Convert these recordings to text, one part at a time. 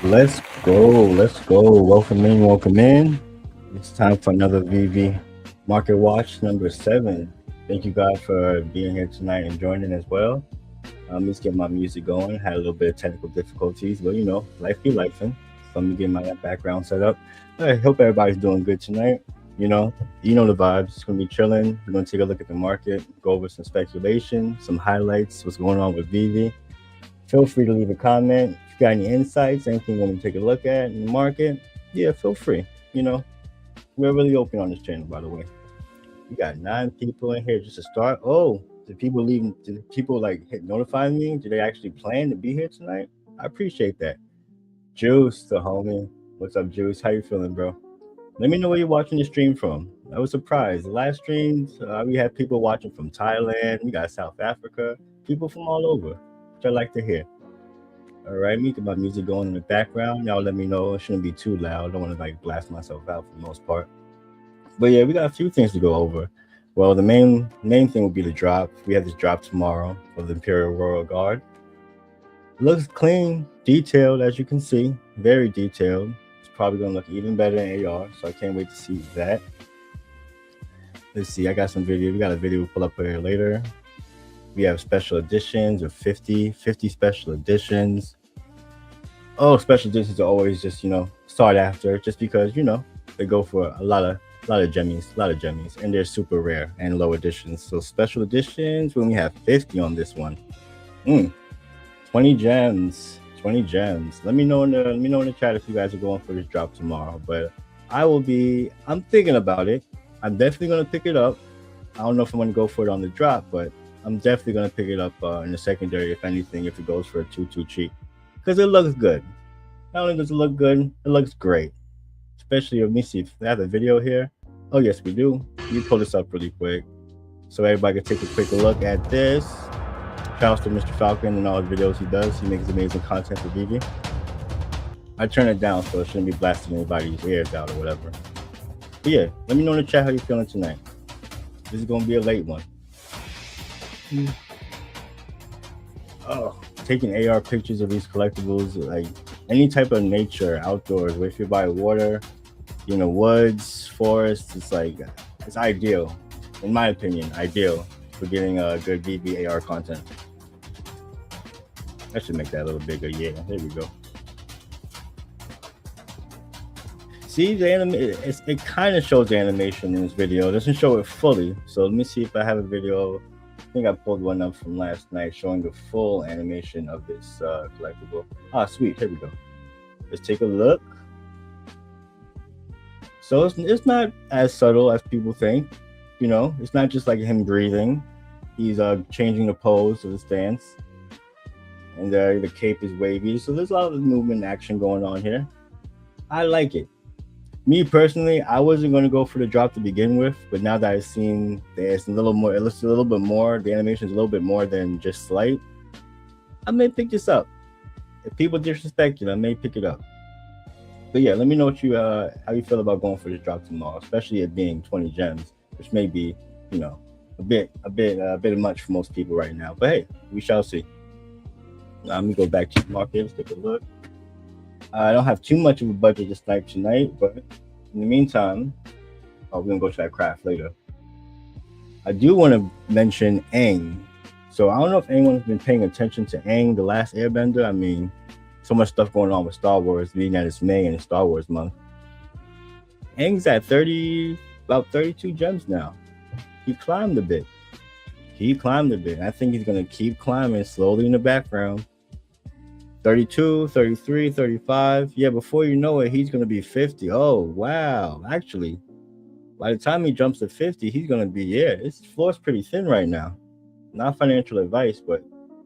Let's go. Let's go. Welcome in. Welcome in. It's time for another VeVe Market Watch number 7. Thank you guys for being here tonight and joining as well. Let's get my music going. Had a little bit of technical difficulties, but life be lifing. So let me get my background set up. I hope everybody's doing good tonight. You know the vibes. It's gonna be chilling. We're gonna take a look at the market, go over some speculation, some highlights, what's going on with VeVe. Feel free to leave a comment. If you got any insights, anything you want me to take a look at in the market, yeah, feel free. You know, we're really open on this channel, by the way. We got 9 people in here just to start. Oh, did people leave? Did people like hit notify me? Did they actually plan to be here tonight? I appreciate that. Juice, the homie. What's up, Juice? How you feeling, bro? Let me know where you're watching the stream from. I was surprised. The last streams, we had people watching from Thailand. We got South Africa. People from all over, which I like to hear. All right, me get my music going in the background. Y'all let me know. It shouldn't be too loud. I don't want to like blast myself out for the most part. But yeah, we got a few things to go over. Well, the main thing will be the drop. We have this drop tomorrow for the Imperial Royal Guard. Looks clean, detailed as you can see, very detailed. It's probably gonna look even better in AR, so I can't wait to see that. Let's see, I got some video. We got a video we'll pull up here later. We have special editions of 50 special editions. Oh, special editions are always just sought after, just because they go for a lot of jemmies, and they're super rare and low editions. So special editions, we only have 50 on this one. 20 gems, 20 gems. Let me know in the chat if you guys are going for this drop tomorrow. But I'm thinking about it. I'm definitely gonna pick it up. I don't know if I'm gonna go for it on the drop, but I'm definitely gonna pick it up in the secondary, if anything, if it goes for a too cheap, because it looks good. Not only does it look good, it looks great. Especially, let me see if they have a video here. Oh yes, we do. You pull this up really quick, so everybody can take a quick look at this. Shouts to Mr. Falcon and all the videos he does. He makes amazing content for VeVe. I turn it down so it shouldn't be blasting anybody's ears out or whatever. But yeah, let me know in the chat how you're feeling tonight. This is gonna be a late one. Oh, taking AR pictures of these collectibles, like any type of nature, outdoors, if you're by water, woods, forests, it's ideal, in my opinion, ideal for getting a good VeVe AR content. I should make that a little bigger. Yeah, there we go. See, it kind of shows the animation in this video. It doesn't show it fully. So let me see if I have a video. I think I pulled one up from last night showing the full animation of this collectible. Ah, sweet. Here we go. Let's take a look. So it's not as subtle as people think. It's not just like him breathing. He's changing the pose of the stance. And the cape is wavy. So there's a lot of movement and action going on here. I like it. Me personally, I wasn't going to go for the drop to begin with, but now that I've seen there's a little more, it looks a little bit more, the animation is a little bit more than just slight, I may pick this up. If people disrespect it, I may pick it up. But yeah, let me know how you feel about going for this drop tomorrow, especially it being 20 gems, which may be, a bit much for most people right now. But hey, we shall see. Now, let me go back to the market. Let's take a look. I don't have too much of a budget to snipe tonight, but in the meantime, we're gonna go to that craft later. I do want to mention Aang. So I don't know if anyone's been paying attention to Aang, the Last Airbender. I mean, so much stuff going on with Star Wars, being that it's May and it's Star Wars month. Aang's at about 32 gems now. He climbed a bit. I think he's gonna keep climbing slowly in the background. 32, 33, 35. Yeah, before you know it, he's going to be 50. Oh, wow. Actually, by the time he jumps to 50, he's going to be, his floor's pretty thin right now. Not financial advice, but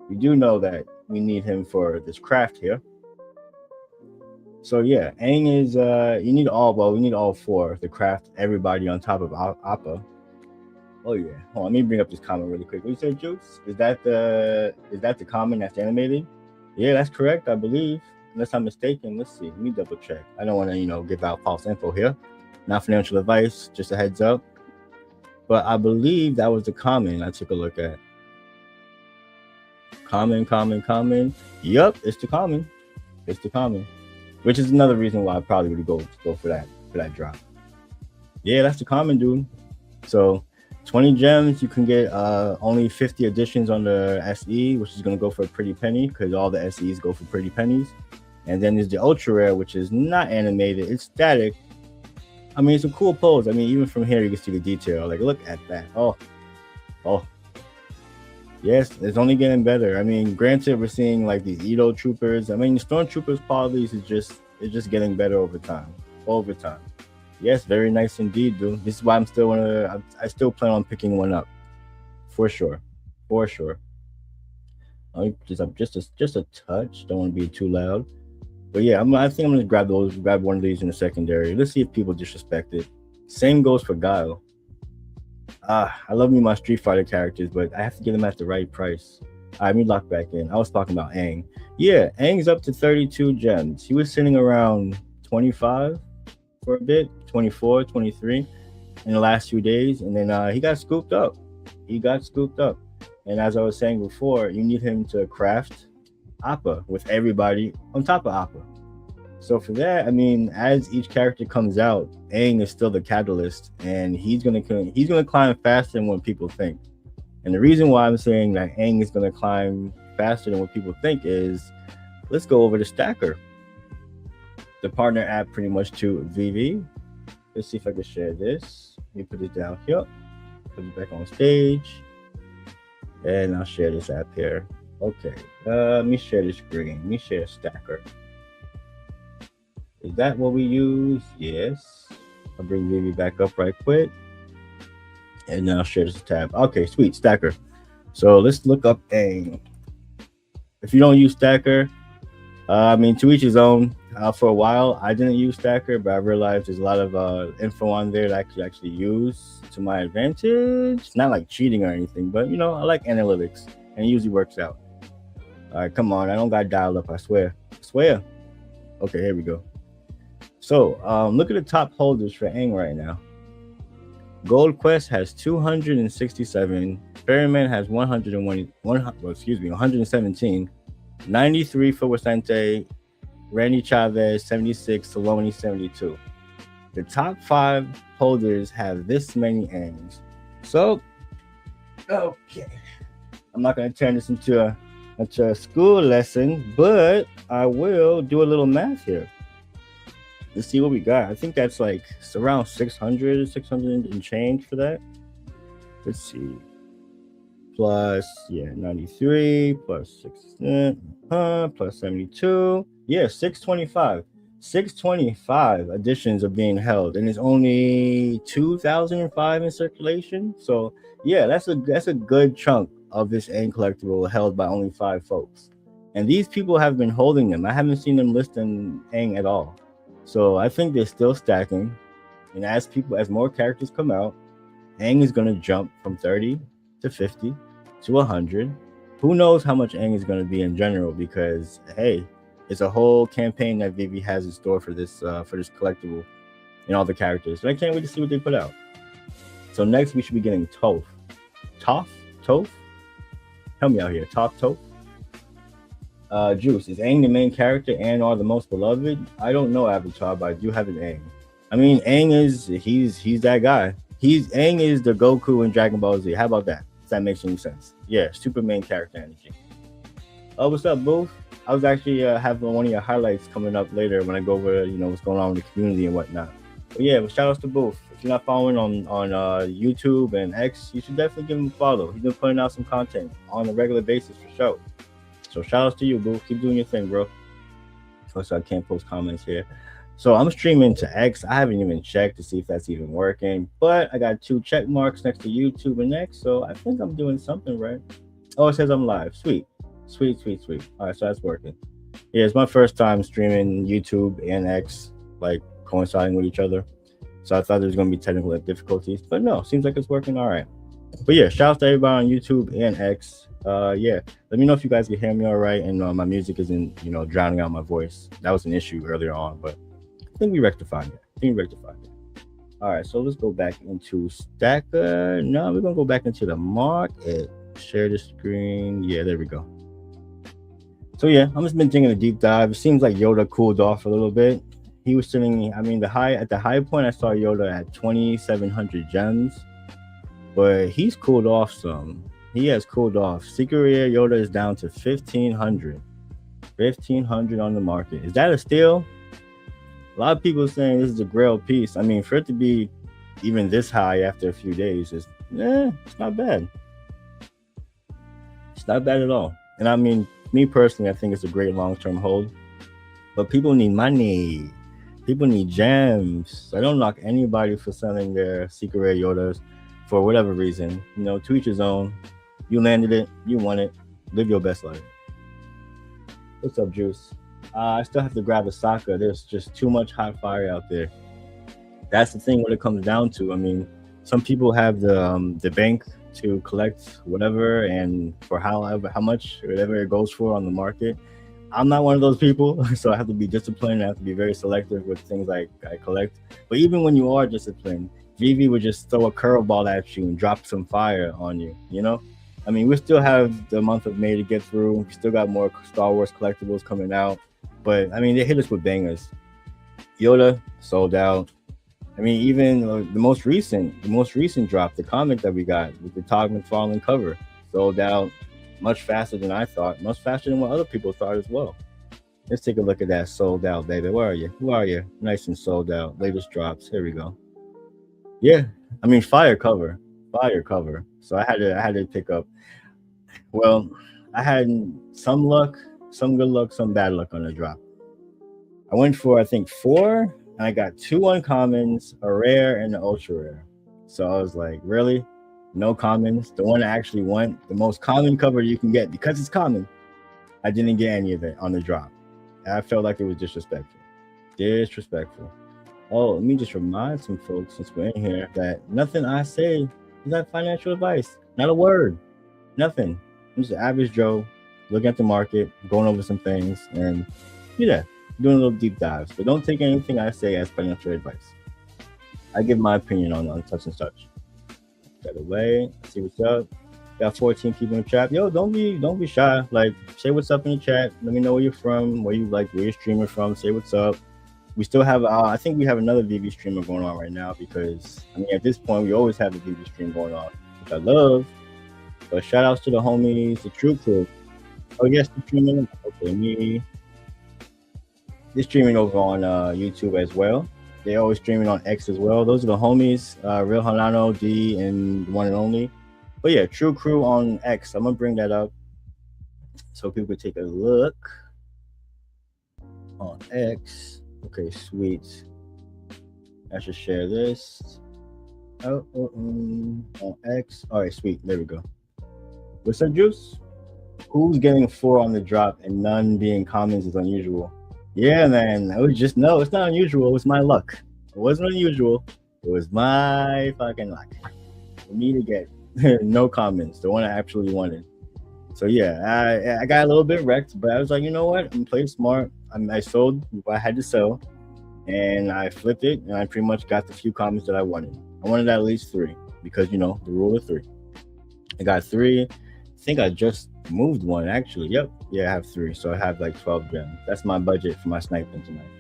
we do know that we need him for this craft here. So yeah, Aang is, we need all four to craft everybody on top of Appa. Oh yeah. Hold on, let me bring up this comment really quick. What you said, Jukes? Is that the comment that's animated? Yeah, that's correct, I believe. Unless I'm mistaken. Let's see. Let me double check. I don't want to, give out false info here. Not financial advice, just a heads up. But I believe that was the comment I took a look at. Common. Yup, it's the common. which is another reason why I probably would go for that drop. Yeah, that's the common, dude. So 20 gems, you can get only 50 editions on the SE, which is gonna go for a pretty penny because all the SEs go for pretty pennies. And then there's the ultra rare, which is not animated; it's static. I mean, it's a cool pose. I mean, even from here, you can see the detail. Like, look at that. Oh, oh, yes, it's only getting better. I mean, granted, we're seeing like these Edo troopers. I mean, the stormtroopers qualities is just getting better over time. Over time. Yes, very nice indeed, dude. This is why I still plan on picking one up, for sure, for sure. Just a touch. Don't want to be too loud. But yeah, I think I'm gonna grab one of these in the secondary. Let's see if people disrespect it. Same goes for Guile. I love me my Street Fighter characters, but I have to get them at the right price. Let me lock back in. I was talking about Aang. Yeah, Aang's up to 32 gems. He was sitting around 25 for a bit, 24, 23 in the last few days, and then he got scooped up. He got scooped up. And as I was saying before, you need him to craft Appa with everybody on top of Appa. So for that, I mean, as each character comes out, Aang is still the catalyst, and he's gonna climb faster than what people think. And the reason why I'm saying that Aang is gonna climb faster than what people think is, let's go over to Stacker, the partner app pretty much to VeVe. Let's see if I can share this. Let me put it down here, put it back on stage, and I'll share this app here. Okay, let me share the screen. Let me share Stacker. Is that what we use? Yes. I'll bring VeVe back up right quick. And then I'll share this tab. Okay, sweet, Stacker. So let's look up Aang. If you don't use Stacker, I mean, to each his own. For a while, I didn't use Stacker, but I realized there's a lot of info on there that I could actually use to my advantage. Not like cheating or anything, but you know, I like analytics, and it usually works out. All right, come on. I don't got dialed up, I swear. I swear. Okay, here we go. So, look at the top holders for Aang right now. Gold Quest has 267. Ferryman has 117. 93 for Vicente. Randy Chavez, 76. Saloni, 72. The top 5 holders have this many Aangs. So, okay. I'm not going to turn this into a school lesson, but I will do a little math here. Let's see what we got. I think that's like around 600 and change for that. Let's see. Plus, 93 plus 6, plus 72. Yeah, 625. 625 editions are being held, and there's only 2,005 in circulation. So yeah, that's a good chunk of this Aang collectible held by only 5 folks. And these people have been holding them. I haven't seen them listing Aang at all. So I think they're still stacking. And as more characters come out, Aang is going to jump from 30 to 50 to 100. Who knows how much Aang is going to be in general, because hey, it's a whole campaign that VeVe has in store for this collectible and all the characters. And I can't wait to see what they put out. So next we should be getting Toph. Toph? Help me out here. Toph? Juice, is Aang the main character and or the most beloved? I don't know, Avatar, but I do have an Aang. I mean, Aang he's that guy. Aang is the Goku in Dragon Ball Z. How about that? If that makes any sense. Yeah, super main character energy. What's up, Booth? I was actually having one of your highlights coming up later when I go over, what's going on with the community and whatnot. But yeah, shout outs to Booth. If you're not following on YouTube and X, you should definitely give him a follow. He's been putting out some content on a regular basis for sure. So shout outs to you, Boo. Keep doing your thing, bro. So I can't post comments here. So I'm streaming to X. I haven't even checked to see if that's even working, but I got 2 check marks next to YouTube and X, so I think I'm doing something right. Oh, it says I'm live. Sweet. All right, so that's working. Yeah, it's my first time streaming YouTube and X, like coinciding with each other. So I thought there was going to be technical difficulties, but no, seems like it's working all right. But yeah, shout out to everybody on YouTube and X. Yeah, let me know if you guys can hear me all right, and my music isn't, drowning out my voice. That was an issue earlier on, but I think we rectified it. All right, so let's go back into Stacker. No, we're gonna go back into the market. Share the screen. Yeah, there we go. So yeah, I'm just been taking a deep dive. It seems like Yoda cooled off a little bit. He was sitting. I mean, the high point, I saw Yoda at 2,700 gems, but he's cooled off some. He has cooled off. Secret Rare Yoda is down to 1,500. 1,500 on the market. Is that a steal? A lot of people are saying this is a grail piece. I mean, for it to be even this high after a few days is, it's not bad. It's not bad at all. And I mean, me personally, I think it's a great long term hold. But people need money. People need gems. I don't knock anybody for selling their secret rare Yodas for whatever reason. You know, to each his own. You landed it. You won it. Live your best life. What's up, Juice? I still have to grab a Sokka. There's just too much hot fire out there. That's the thing. What it comes down to. I mean, some people have the bank to collect whatever and for how much whatever it goes for on the market. I'm not one of those people, so I have to be disciplined. I have to be very selective with things I collect. But even when you are disciplined, VeVe would just throw a curveball at you and drop some fire on you. You know, I mean, we still have the month of May to get through. We still got more Star Wars collectibles coming out, but I mean, they hit us with bangers. Yoda sold out. I mean, even the most recent drop, the comic that we got with the Todd McFarlane cover, sold out much faster than I thought, much faster than what other people thought as well. Let's take a look at that sold out, baby. Where are you? Who are you? Nice and sold out. Latest drops. Here we go. Yeah, I mean, fire cover. So I had to pick up. Well, I had some luck, some good luck, some bad luck on the drop. I went for I think four, and I got two uncommons, a rare, and an ultra rare. So I was like, really? No commons. The one I actually want, the most common cover you can get because it's common. I didn't get any of it on the drop. I felt like it was disrespectful. Disrespectful. Oh, let me just remind some folks since we're in here that nothing I say is not financial advice. Not a word. Nothing. I'm just an average Joe looking at the market, going over some things, and yeah, doing a little deep dives. But don't take anything I say as financial advice. I give my opinion on such and such. That away. See what's up. Got 14 people in the chat. Yo, don't be shy. Like, say what's up in the chat. Let me know where you're from, where you're streaming from. Say what's up. We still have I think we have another VeVe streamer going on right now because I mean at this point we always have a VeVe stream going on, which I love. But shout outs to the homies, the True Crew. Oh yes, they're streaming. Okay, me. They're streaming over on YouTube as well. They're always streaming on X as well. Those are the homies, Real Hanano, D, and One and Only. But yeah, True Crew on X. I'm gonna bring that up so people can take a look on X. Okay, sweet. I should share this. On X. All right, sweet. There we go. What's up, Juice? Who's getting 4 on the drop and none being commons is unusual? Yeah, man. I was just no. It's not unusual. It was my luck. It wasn't unusual. It was my fucking luck. For me to get no commons, the one I actually wanted. So yeah, I got a little bit wrecked, but I was like, you know what? I'm playing smart. I sold what I had to sell, and I flipped it, and I pretty much got the few commons that I wanted. I wanted at least 3 because you know the rule of 3. I got 3. I think I just moved one actually. Yep. Yeah, I have 3, so I have like 12 gems. That's my budget for my sniping tonight.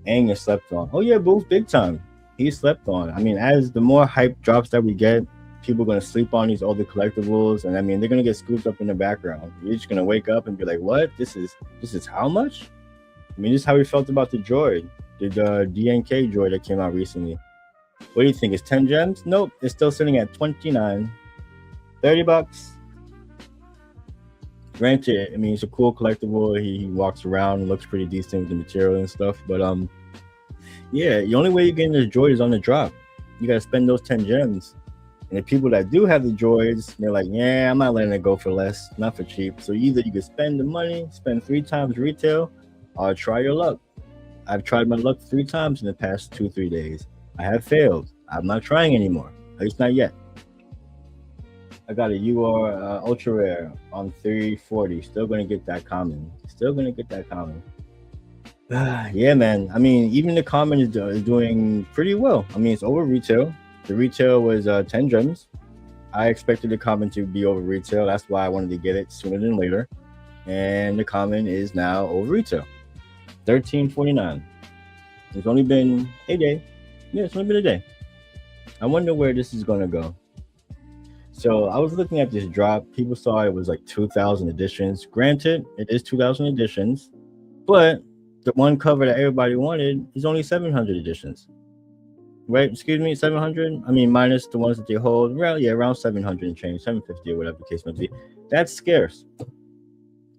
And you slept on. Oh yeah, Booth, big time. He slept on. I mean, as the more hype drops that we get, people are gonna sleep on these older collectibles, and I mean they're gonna get scooped up in the background. You're just gonna wake up and be like, "What? This is how much?" I mean, this is how we felt about the droid, the DNK droid that came out recently. What do you think? It's 10 gems? Nope, it's still sitting at 29, $30. Granted, I mean it's a cool collectible. He walks around, looks pretty decent with the material and stuff, but yeah, the only way you're getting this droid is on the drop. You gotta spend those 10 gems. And the people that do have the droids, they're like, yeah, I'm not letting it go for less, not for cheap. So either you could spend the money, spend 3 times retail, or try your luck. I've tried my luck 3 times in the past 2-3 days. I have failed. I'm not trying anymore, at least not yet. I got a UR Ultra Rare on 340. Still gonna get that common. Yeah, man. I mean, even the common is doing pretty well. I mean, it's over retail. The retail was 10 gems. I expected the common to be over retail. That's why I wanted to get it sooner than later. and the common is now over retail, $13.49. It's only been a day. Yeah, it's only been a day. I wonder where this is gonna go. So I was looking at this drop. People saw it was like 2,000 editions. Granted, it is 2,000 editions, but the one cover that everybody wanted is only 700 editions. Right? Excuse me, 700. I mean, minus the ones that they hold. Well, yeah, around 700 and change, 750 or whatever the case may be. That's scarce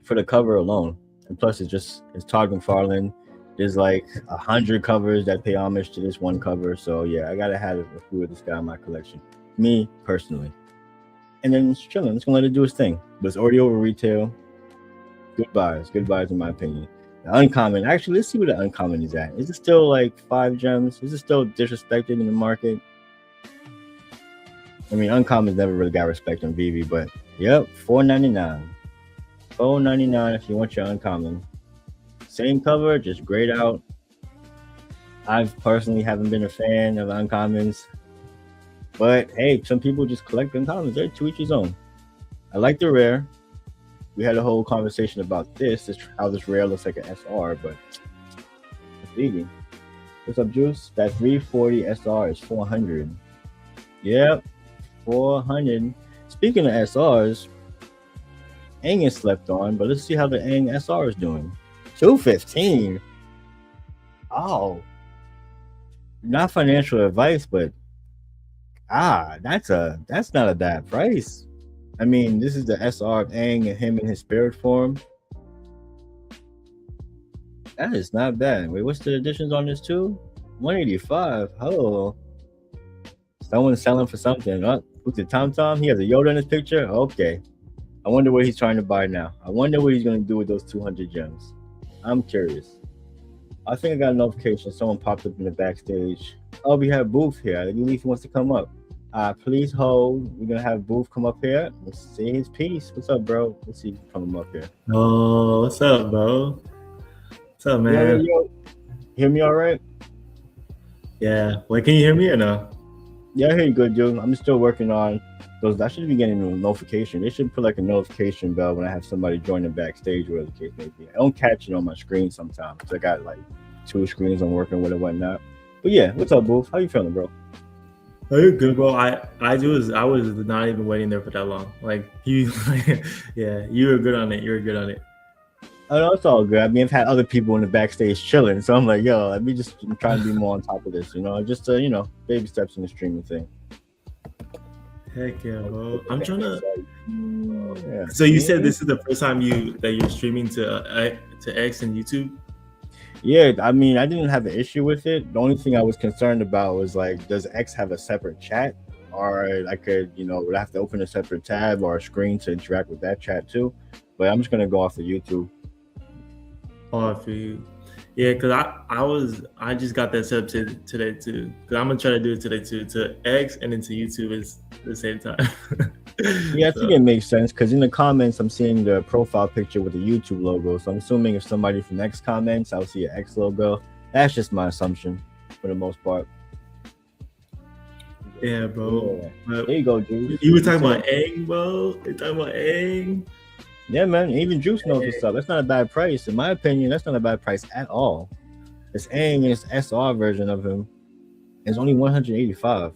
for the cover alone. And plus, it's Todd McFarlane. There's like 100 covers that pay homage to this one cover. So yeah, I gotta have a few of this guy in my collection. Me personally. And then it's chilling. It's gonna let it do its thing. But it's already over retail. Goodbyes in my opinion. The uncommon. Actually, let's see where the uncommon is at. Is it still like 5 gems? Is it still disrespected in the market? I mean, uncommons never really got respect on VeVe, but yep, $4.99. $4.99 if you want your uncommon. Same cover, just grayed out. I personally haven't been a fan of uncommons, but hey, some people just collect uncommons. They're to each his own. I like the rare. We had a whole conversation about this how this rare looks like an SR, but it's VeVe. What's up, Juice? That 340 SR is 400. Yep, 400. Speaking of SRs, Aang is slept on, but let's see how the Aang SR is doing. 215. Oh, not financial advice, but that's not a bad price. I mean, this is the SR of Aang and him in his spirit form. That is not bad. Wait, what's the additions on this too? 185. Oh, someone's selling for something. Oh, who's the Tom? He has a Yoda in his picture. Okay, I wonder what he's trying to buy now. I wonder what he's going to do with those 200 gems. I'm curious. I think I got a notification. Someone popped up in the backstage. Oh, we have Booth here. I believe he wants to come up. Please hold. We're gonna have Booth come up here. Let's see his piece. What's up, bro? Let's see if he come up here. Oh, what's up, bro? What's up, man? Yeah. Hear me all right? Yeah. Wait, can you hear me or no? Yeah, I hear you good, dude. I'm still working on those. I should be getting a notification. They should put like a notification bell when I have somebody join the backstage, whatever the case may be. I don't catch it on my screen sometimes. I got like 2 screens I'm working with and whatnot. But yeah, what's up, Booth? How you feeling, bro? Oh, you're good, bro. I was not even waiting there for that long. Like you, yeah, you were good on it. You were good on it. Oh, no, it's all good. I mean, I've had other people in the backstage chilling, so I'm like, yo, let me just try to be more on top of this, just baby steps in the streaming thing. Heck yeah, bro. I'm trying to. Yeah. So you said this is the first time that you're streaming to X and YouTube? Yeah, I mean, I didn't have an issue with it. The only thing I was concerned about was like, does X have a separate chat, or I could, would I have to open a separate tab or a screen to interact with that chat too? But I'm just gonna go off of YouTube. Oh, for you. Yeah, because I just got that set up today too. Because I'm gonna try to do it today too, to X and then to YouTube at the same time. Yeah, I think it makes sense because in the comments I'm seeing the profile picture with the YouTube logo. So I'm assuming if somebody from X comments, I'll see an X logo. That's just my assumption for the most part. Yeah, bro. Yeah. There you go, dude. You were talking about Aang, bro. You're talking about Aang. Yeah, man. Even Juice knows what's up. That's not a bad price. In my opinion, that's not a bad price at all. It's Aang and it's SR version of him. It's only 185.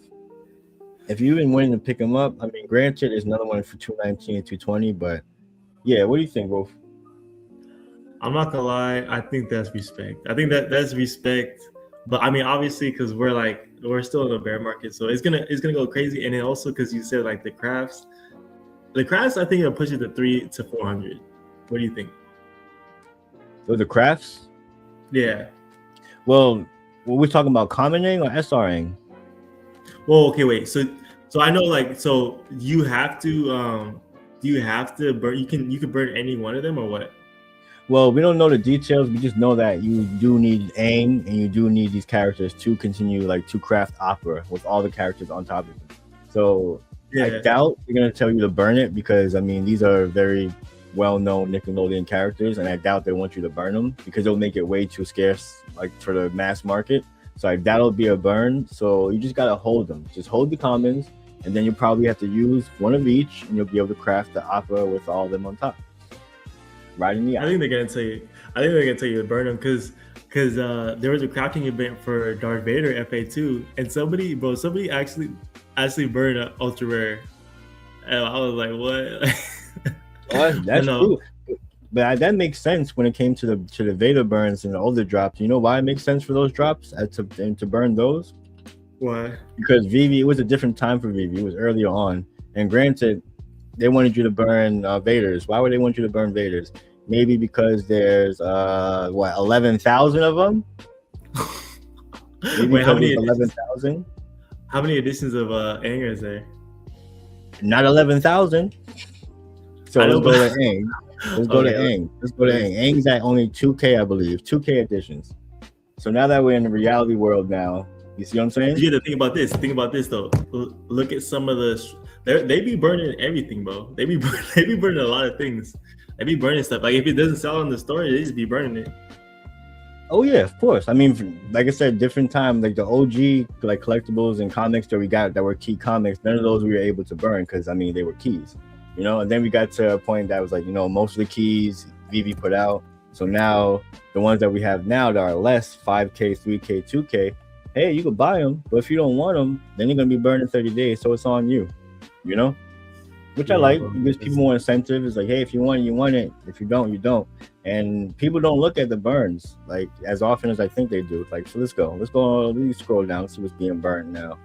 If you've been wanting to pick him up, I mean, granted, there's another one for 219 and 220, but yeah, what do you think, Wolf? I'm not gonna lie, I think that's respect. I think that's respect, but I mean, obviously, because we're still in the bear market, so it's gonna go crazy, and then also because you said like the crafts, I think it'll push it to 300 to 400. What do you think? The crafts? Yeah. Well, were we talking about commoning or SRing? Well, okay, wait. So I know, like, so you have to burn. You can burn any one of them or what? Well, we don't know the details. We just know that you do need Aang and you do need these characters to continue to craft opera with all the characters on top of it. So yeah. I doubt they're gonna tell you to burn it because I mean these are very well-known Nickelodeon characters, and I doubt they want you to burn them because it'll make it way too scarce, like for the mass market. So I doubt it'll be a burn. So you just gotta hold them. Just hold the commons, and then you probably have to use one of each, and you'll be able to craft the opera with all of them on top. riding the I think they're gonna tell you. I think they're gonna tell you to burn them because there was a crafting event for Darth Vader FA2, and somebody actually burned an ultra rare, and I was like, what? Oh, But that's no, true. But that makes sense when it came to the Vader burns and the older drops. You know why it makes sense for those drops and to burn those? why? Because VeVe, it was a different time for VeVe. It was earlier on, and granted, they wanted you to burn Vaders. Why would they want you to burn Vaders? Maybe because there's 11,000 of them. Maybe Wait, because it's 11,000. how many editions of Anger is there? Not 11,000. So I let's know, go but to Aang. Let's go to okay, Aang. Let's go to Aang. Aang's at only 2K, I believe. 2K editions. So now that we're in the reality world now, you see what I'm saying? you got to think about this. Think about this though. Look at some of they be burning everything, bro. They be burning a lot of things. They be burning stuff. Like if it doesn't sell in the story, they just be burning it. Oh yeah, of course. I mean, like I said, different time. Like the OG like collectibles and comics that we got that were key comics. None of those we were able to burn because I mean they were keys, you know. And then we got to a point that was like, you know, most of the keys VeVe put out. So now the ones that we have now that are less 5K, 3K, 2K. Hey, you could buy them, but if you don't want them, then you're gonna be burned in 30 days. So it's on you, you know. Which I like. It gives people more incentive. It's like, hey, if you want it, you want it. If you don't, you don't. And people don't look at the burns like as often as I think they do. Like, so let's go. Let me scroll down, see what's being burned now.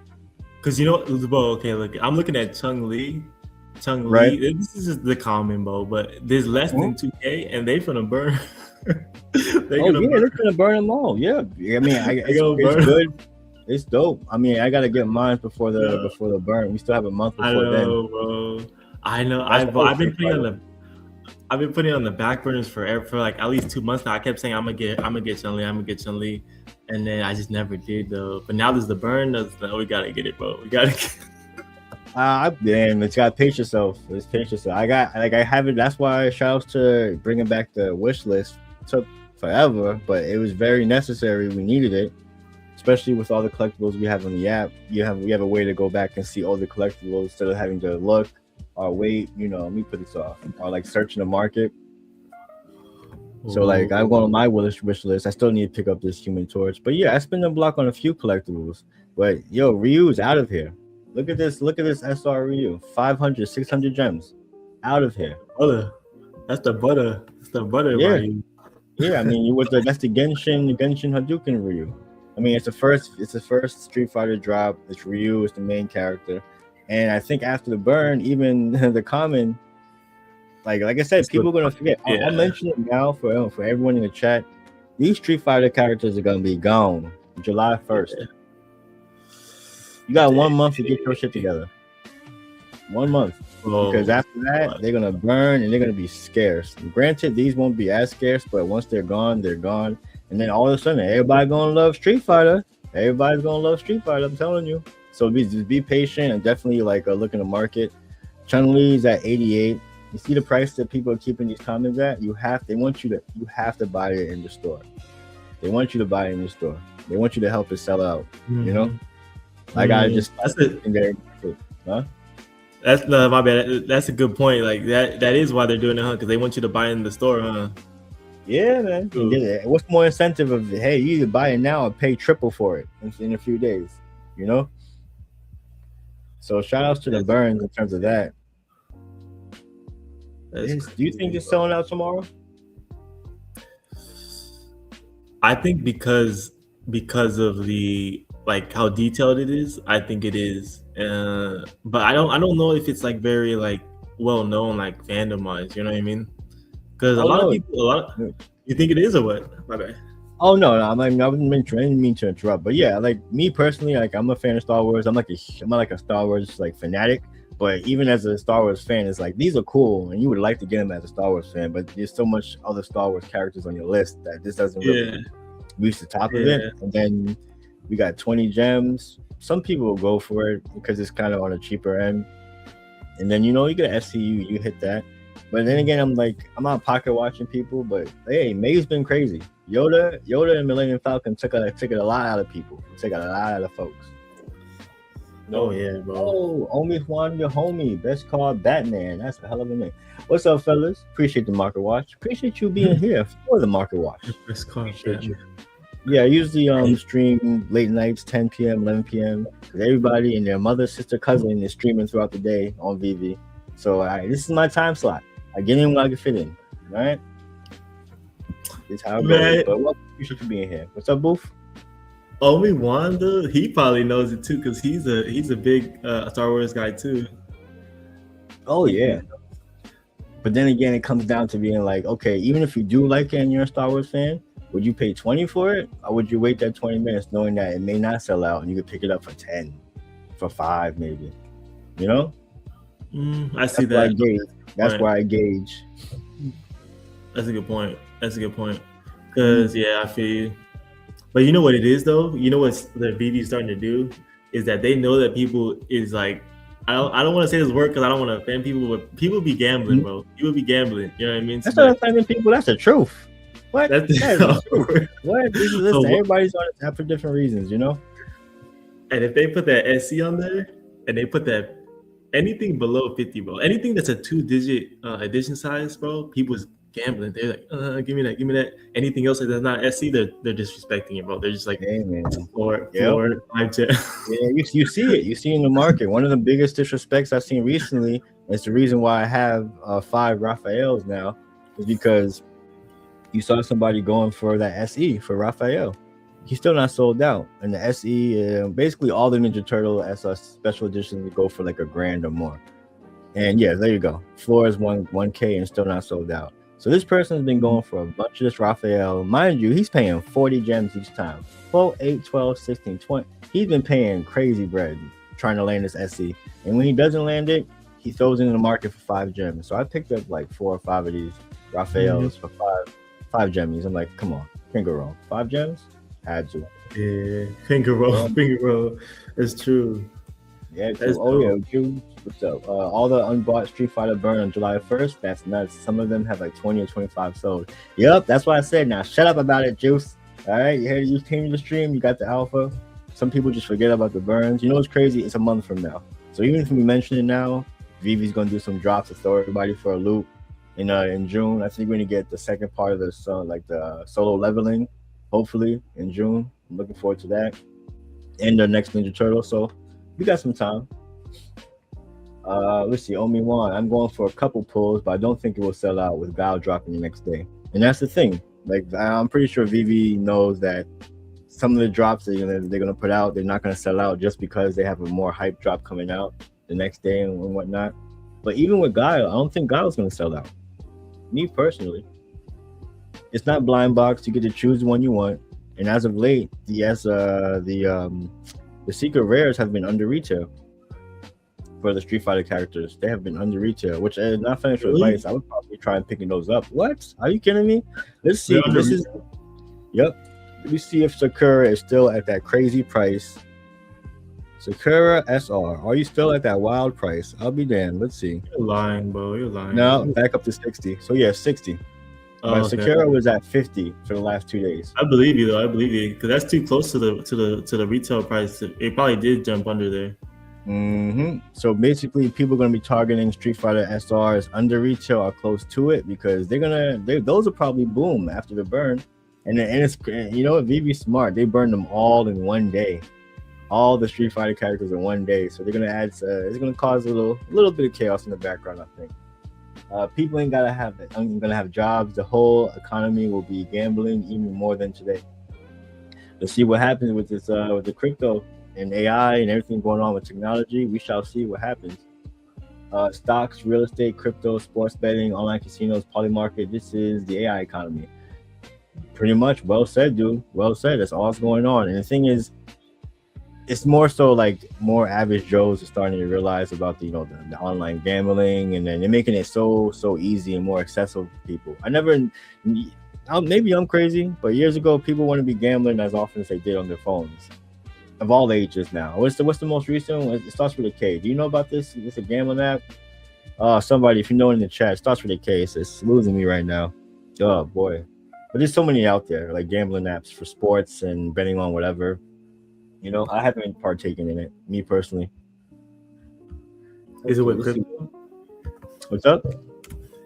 Cause you know, well, okay, look, I'm looking at Chung Lee. Right. This is just the common, bro. But there's less than 2K, and they finna burn. They're gonna burn them all. Yeah. I mean, it's good. It's dope. I mean, I gotta get mine before the burn. We still have a month before then. Bro. I know. I've been putting on the back burners for like at least 2 months now. I kept saying I'm gonna get Chun-Li, and then I just never did though. But now there's the burn. We gotta get it, bro. We gotta. Damn, it's gotta pace yourself. I have it. That's why shout outs to bringing back the wish list. It took forever, but it was very necessary. We needed it, especially with all the collectibles we have on the app. We have a way to go back and see all the collectibles instead of having to look or wait. You know, let me put this off or like searching the market. So like I'm going on my wish list. I still need to pick up this Human Torch, but yeah, I spent the block on a few collectibles. But yo, Ryu's out of here. Look at this SR Ryu. 500, 600 gems. Out of here. Butter. That's the butter. That's the butter. Yeah. Ryu. Yeah, I mean that's the Genshin Hadouken Ryu. I mean it's the first Street Fighter drop. It's Ryu is the main character. And I think after the burn, even the common, like I said, people are gonna forget. Yeah. I'll mention it now for everyone in the chat. These Street Fighter characters are gonna be gone July 1st. Yeah. You got 1 month to get your shit together. 1 month. Because after that, they're going to burn and they're going to be scarce. And granted, these won't be as scarce, but once they're gone, they're gone. And then all of a sudden, everybody's going to love Street Fighter. Everybody's going to love Street Fighter, I'm telling you. So just be patient and definitely like look in the market. Chun-Li's at 88. You see the price that people are keeping these comments at? You have to buy it in the store. They want you to buy it in the store. They want you to help it sell out, you know? I gotta just that's it. Huh? That's my bad. That's a good point. Like that is why they're doing it, huh? Because they want you to buy it in the store, huh? Yeah, man. What's more incentive of hey, you either buy it now or pay triple for it in a few days, you know? So shout outs to the burns in terms of that. Do you think it's selling out tomorrow? I think because of the like how detailed it is, I think it is. But I don't know if it's like very like well known, like fandomized. You know what I mean? Because a lot of people, you think it is or what? My bad. Oh no, I didn't mean to interrupt, but yeah, like me personally, like I'm a fan of Star Wars. I'm not like a Star Wars like fanatic, but even as a Star Wars fan, it's like these are cool, and you would like to get them as a Star Wars fan, but there's so much other Star Wars characters on your list that this doesn't really reach the top of it. And then we got 20 gems. Some people will go for it because it's kind of on a cheaper end, and then you get an SCU, you hit that. But then again, I'm not pocket watching people, but hey, May's been crazy. Yoda and Millennium Falcon took it a lot out of people. Took a lot out of folks. Oh No. yeah, bro. Oh, Omi Juan, your homie. Best called Batman. That's a hell of a name. What's up, fellas? Appreciate the Market Watch. Appreciate you being here for the Market Watch. Best car, Appreciate you. Batman. Yeah, I usually stream late nights, 10 p.m., 11 p.m. Because everybody and their mother, sister, cousin is streaming throughout the day on VeVe. So this is my time slot. I get in when I can fit in. All right? This is how it goes. Man, But well, appreciate you being here. What's up, Booth? Obi Wan though, he probably knows it too because he's a big Star Wars guy too. Oh, yeah. But then again, it comes down to being like, okay, even if you do like it and you're a Star Wars fan, would you pay 20 for it? Or would you wait that 20 minutes knowing that it may not sell out and you could pick it up for 10, for 5 maybe? You know? I see that. That's where I gauge. That's a good point. Because yeah, I feel you. But you know what it is though? You know what the VeVe is starting to do is that they know that people is like I don't want to say this word because I don't want to offend people, but people be gambling, bro. People be gambling. You know what I mean? That's not offending people. That's the truth. What? That's the truth. What? Listen, everybody's on this app for different reasons, you know? And if they put that SC on there and they put that anything below 50, bro, anything that's a 2-digit edition size, bro, people's gambling. They're like, give me that. Anything else that's not SC, they're disrespecting it, bro. They're just like, hey, man. 4, 5, 10. Yeah, you see it. You see it in the market. One of the biggest disrespects I've seen recently, and it's the reason why I have 5 Raphaels now, is because you saw somebody going for that SE for Raphael. He's still not sold out. And the SE, basically all the Ninja Turtle SS special editions go for like $1,000 or more. And yeah, there you go. Floor is 1K and still not sold out. So this person's been going for a bunch of this Raphael. Mind you, he's paying 40 gems each time. 12, 8, 12, 16, 20. He's been paying crazy bread trying to land this SE. And when he doesn't land it, he throws it in the market for 5 gems. So I picked up like 4 or 5 of these Raphaels for 5 gemmies. I'm like, come on, can't go wrong. 5 gems? Had to. Yeah, finger roll. It's true. Yeah, true. Oh yeah, true. What's up? All the unbought Street Fighter burn on July 1st. That's nuts. Some of them have like 20 or 25 sold. Yep, that's what I said. Now shut up about it, Juice. All right, you came to the stream. You got the alpha. Some people just forget about the burns. You know what's crazy? It's a month from now. So even if we mention it now, VeVe's gonna do some drops to throw everybody for a loop. In June, I think we're gonna get the second part of the solo leveling. Hopefully in June. I'm looking forward to that. And the next Ninja Turtle. So we got some time. Let's see, Omi Wan. I'm going for a couple pulls, but I don't think it will sell out with Guile dropping the next day. And that's the thing. Like I'm pretty sure VeVe knows that some of the drops they're gonna put out, they're not gonna sell out just because they have a more hype drop coming out the next day and whatnot. But even with Guile, I don't think Guile's gonna sell out. Me personally. It's not blind box. You get to choose the one you want. And as of late, the secret rares have been under retail for the Street Fighter characters. They have been under retail, which is not financial advice. I would probably try and picking those up. What? Are you kidding me? Let's see. Yep. Let me see if Sakura is still at that crazy price. Sakura SR. Are you still at that wild price? I'll be damned. Let's see. You're lying, bro. You're lying. No, back up to 60. So yeah, 60. But Sakura was at 50 for the last 2 days. I believe you though. Because that's too close to the retail price. It probably did jump under there. So basically, people are gonna be targeting Street Fighter SRs under retail or close to it because those will probably boom after the burn. And it's you know what, VeVe's smart. They burned them all in one day. All the Street Fighter characters in one day. So they're gonna add. It's gonna cause a little bit of chaos in the background, I think. People ain't gonna have jobs. The whole economy will be gambling even more than today. Let's see what happens with this with the crypto and AI and everything going on with technology. We shall see what happens. Stocks, real estate, crypto, sports betting, online casinos, polymarket. This is the AI economy. Pretty much. Well said, dude. Well said. That's all that's going on. And the thing is, it's more so like more average Joes are starting to realize about the online gambling, and then they're making it so easy and more accessible for people. Maybe I'm crazy, but years ago people wouldn't be gambling as often as they did on their phones. Of all ages now. What's the most recent one? It starts with a K. Do you know about this? It's a gambling app. Somebody, if you know in the chat, it starts with a K. It's losing me right now. Oh boy. But there's so many out there, like gambling apps for sports and betting on whatever. You know, I haven't partaken in it, me personally. Is it Okay, with let's see. crypto? What's up?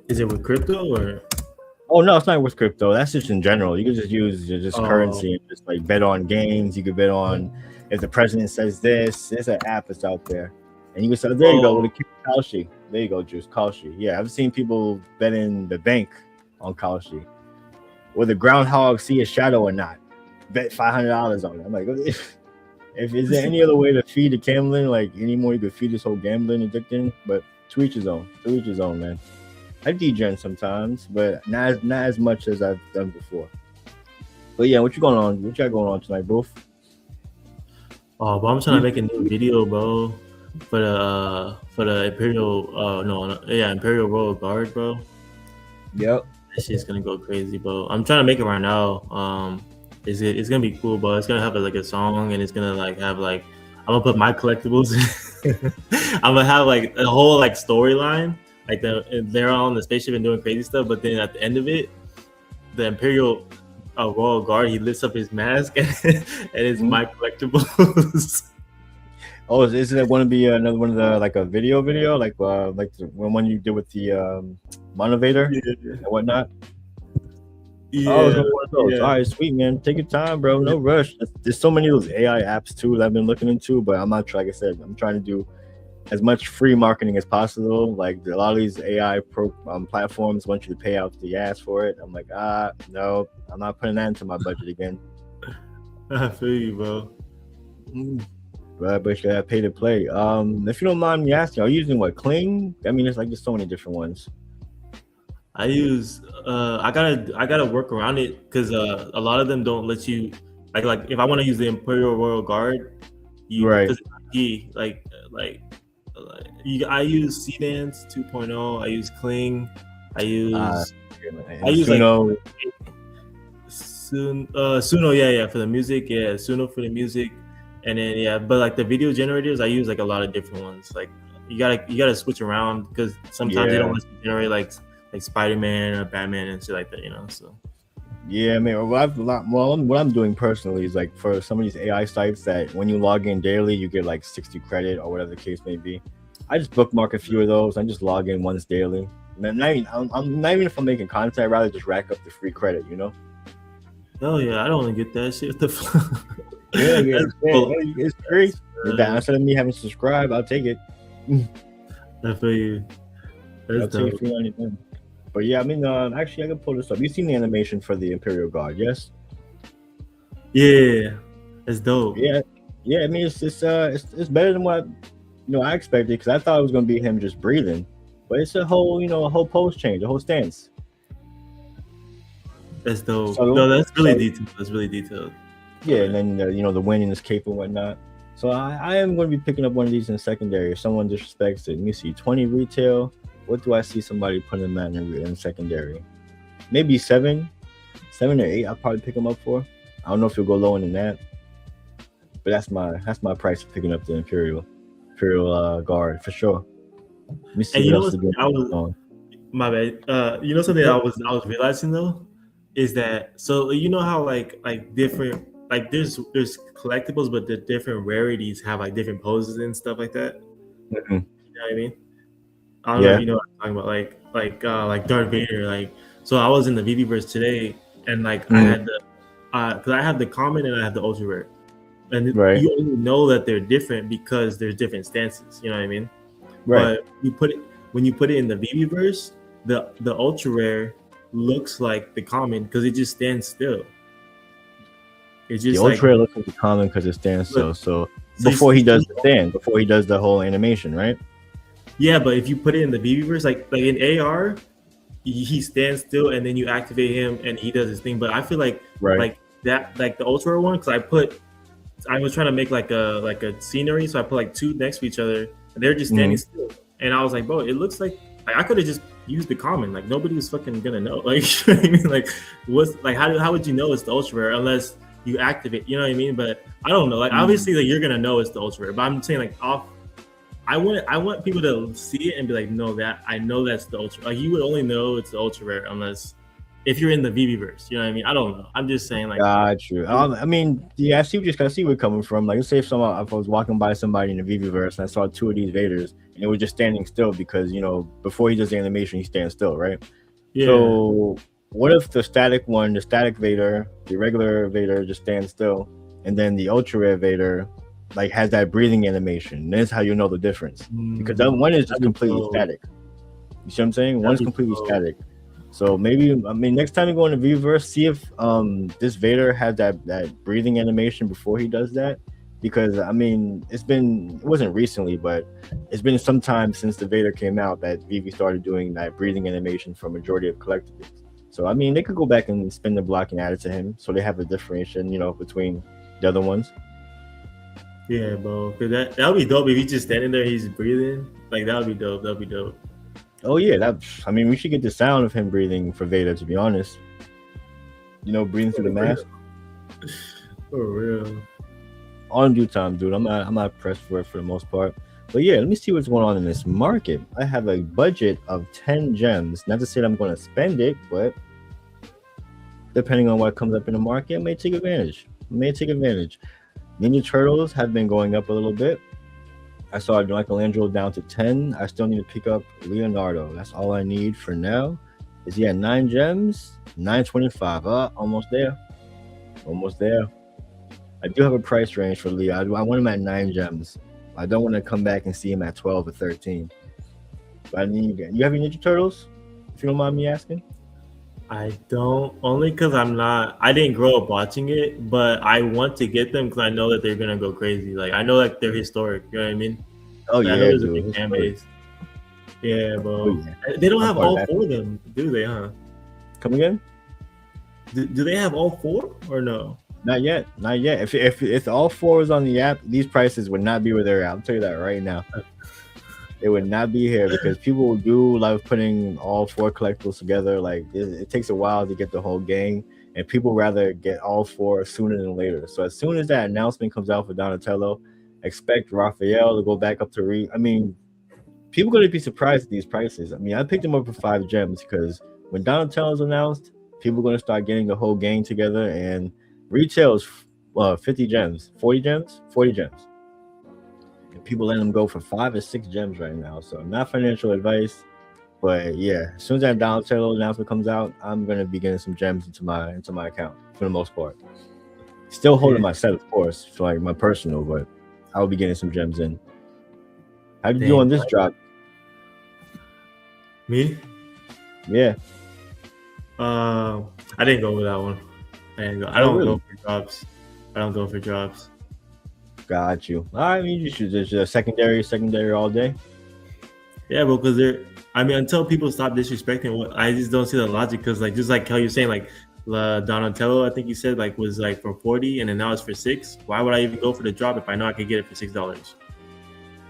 Is it with crypto or? Oh no, it's not with crypto. That's just in general. You can just use just Oh, currency and just like bet on games. You could bet on if the president says this. There's an app that's out there, and you can say, "There you go, with oh, a Kalshi." There you go, Juice Kalshi. Yeah, I've seen people betting the bank on Kalshi. Will the groundhog see a shadow or not? Bet $500 on it. I'm like, if is there any other way to feed the gambling, like anymore you could feed this whole gambling addiction? But to each his own. To each his own, man. I degen sometimes, but not as much as I've done before. But yeah, what you going on? What you got going on tonight, bro? oh, but I'm trying to make a new video, bro, for the Imperial. No, yeah, Imperial Royal Guard, bro. Yep. That shit's gonna go crazy, bro. I'm trying to make it right now. It's gonna be cool, bro. It's gonna have like a song, and it's gonna like have like I'm gonna put my collectibles. I'm gonna have like a whole like storyline. Like they're all on the spaceship and doing crazy stuff, but then at the end of it, the Imperial Royal Guard, he lifts up his mask and it's my collectibles. Oh, is it going to be another one of the like a video, like the one you did with the motivator and whatnot? Oh, it's Yeah, gonna be one of those. yeah. All right, sweet man. Take your time, bro. No rush. There's so many of those AI apps too that I've been looking into, but I'm not like I said, I'm trying to do as much free marketing as possible. Like a lot of these AI platforms want you to pay out the ass for it. I'm like, no, I'm not putting that into my budget again. I feel you, bro. But you gotta pay to play. If you don't mind me asking, are you using what, Kling? I mean, there's so many different ones. I use I gotta work around it because a lot of them don't let you like if I want to use the Imperial Royal Guard, Right. because I use Dance 2.0. I use Kling. I use Suno. like Suno, yeah, for the music, yeah, Suno for the music, and then yeah, but like the video generators, I use like a lot of different ones. Like you gotta switch around because sometimes they don't let you generate like Spider-Man or Batman and shit like that, you know. So yeah, I mean, what I'm doing personally is like for some of these AI sites that when you log in daily, you get like 60 credit or whatever the case may be. I just bookmark a few of those. I just log in once daily. I'm not even if I'm making content, I'd rather just rack up the free credit, you know. oh yeah, I don't want to get that shit. The It's free. Instead of me having to subscribe, I'll take it. I feel you. I'll take it free on anything. But yeah, I mean, actually, I can pull this up. You've seen the animation for the Imperial Guard, yes? Yeah, it's dope. Yeah. I mean, it's better than what I expected, because I thought it was gonna be him just breathing, but it's a whole pose change, a whole stance. That's dope. No, that's really detailed. That's really detailed. Yeah, and then the wind in his cape and whatnot. So I am going to be picking up one of these in secondary. If someone disrespects it, let me see, 20 retail. What do I see somebody putting that in secondary? Maybe 7 or 8. I'll probably pick them up for. I don't know if you'll go lower than that, but that's my price for picking up the Imperial Guard for sure. Let me see what else is going on. My bad. You know something I was realizing though is that, so you know how like different, like there's collectibles, but the different rarities have like different poses and stuff like that. Mm-hmm. You know what I mean? I don't know if you know what I'm talking about, like Darth Vader. Like, so I was in the VeVe today, and like I had the because I have the common and I have the ultra rare, and you only know that they're different because there's different stances. You know what I mean? Right. But when you put it in the VeVe, the ultra rare looks like the common because it just stands still. It's just the ultra rare looks like the common because it stands still. So before he does the whole animation, right? Yeah, but if you put it in the VeVe, like in AR, he stands still and then you activate him and he does his thing. But I feel like the ultra rare one, because I was trying to make like a scenery, so I put like two next to each other and they're just standing still. And I was like, bro, it looks like I could have just used the common. Like nobody was fucking gonna know. Like, you know what I mean? Like, what's like how would you know it's the ultra rare unless you activate? You know what I mean? But I don't know. Like obviously, like you're gonna know it's the ultra rare. But I'm saying like I want people to see it and be like, no, that I know that's the ultra. Like you would only know it's the ultra rare unless if you're in the VeVe verse, you know what I mean? I don't know. I'm just saying like. Got you. I mean, yeah, I see where you're coming from. Like, let's say if I was walking by somebody in the VeVe verse and I saw two of these Vaders and they were just standing still because before he does the animation, he stands still, right? Yeah. So what if the static Vader, the regular Vader, just stands still, and then the ultra rare Vader like has that breathing animation? That's how you know the difference, because that one is just completely static. You see what I'm saying? One's completely static. So maybe, I mean, next time you go in the VeVe, see if this Vader has that breathing animation before he does that, because I mean, it wasn't recently, but it's been some time since the Vader came out that VeVe started doing that breathing animation for majority of collectibles. So I mean, they could go back and spin the block and add it to him, so they have a differentiation, between the other ones. Yeah, bro. Cause that would be dope if he's just standing there, he's breathing. Like that would be dope. That'd be dope. Oh yeah, I mean, we should get the sound of him breathing for Vader, to be honest. Breathing through the mask. For real. All in due time, dude. I'm not pressed for it for the most part. But yeah, let me see what's going on in this market. I have a budget of 10 gems. Not to say that I'm going to spend it, but depending on what comes up in the market, I may take advantage. Ninja Turtles have been going up a little bit. I saw Michelangelo down to 10. I still need to pick up Leonardo. That's all I need for now. Is he at 9 gems? 925. Almost there. I do have a price range for Leo. I want him at 9 gems. I don't want to come back and see him at 12 or 13. But I need you have any Ninja Turtles? If you don't mind me asking. I don't, only because I didn't grow up watching it, but I want to get them because I know that they're going to go crazy. Like, I know like they're historic, you know what I mean? Oh, yeah, I know there's dude. a big fan base. Yeah, bro. Oh, yeah. They don't have all 4 of them, do they, huh? Come again? Do they have all 4 or no? Not yet. If all 4 was on the app, these prices would not be where they're at. I'll tell you that right now. It would not be here because people do love putting all 4 collectibles together. Like it takes a while to get the whole gang, and people rather get all 4 sooner than later. So as soon as that announcement comes out for Donatello, expect Raphael to go back up to I mean, people are going to be surprised at these prices. I mean, I picked them up for 5 gems because when Donatello's announced, people are going to start getting the whole gang together, and retail is 50 gems, 40 gems, 40 gems. People letting them go for 5 or 6 gems right now. So not financial advice, but yeah, as soon as that Donatello announcement comes out, I'm gonna be getting some gems into my account for the most part. Still holding my set, of course, for like my personal, but I'll be getting some gems in. How did you do on this drop? Me? Yeah. I didn't go with that one. I don't go for drops. I don't go for drops. Got you. I mean, you should just secondary all day. Yeah, but because until people stop disrespecting, I just don't see the logic. Because just like how you're saying, like Donatello, I think you said was for 40, and then now it's for 6. Why would I even go for the drop if I know I could get it for $6?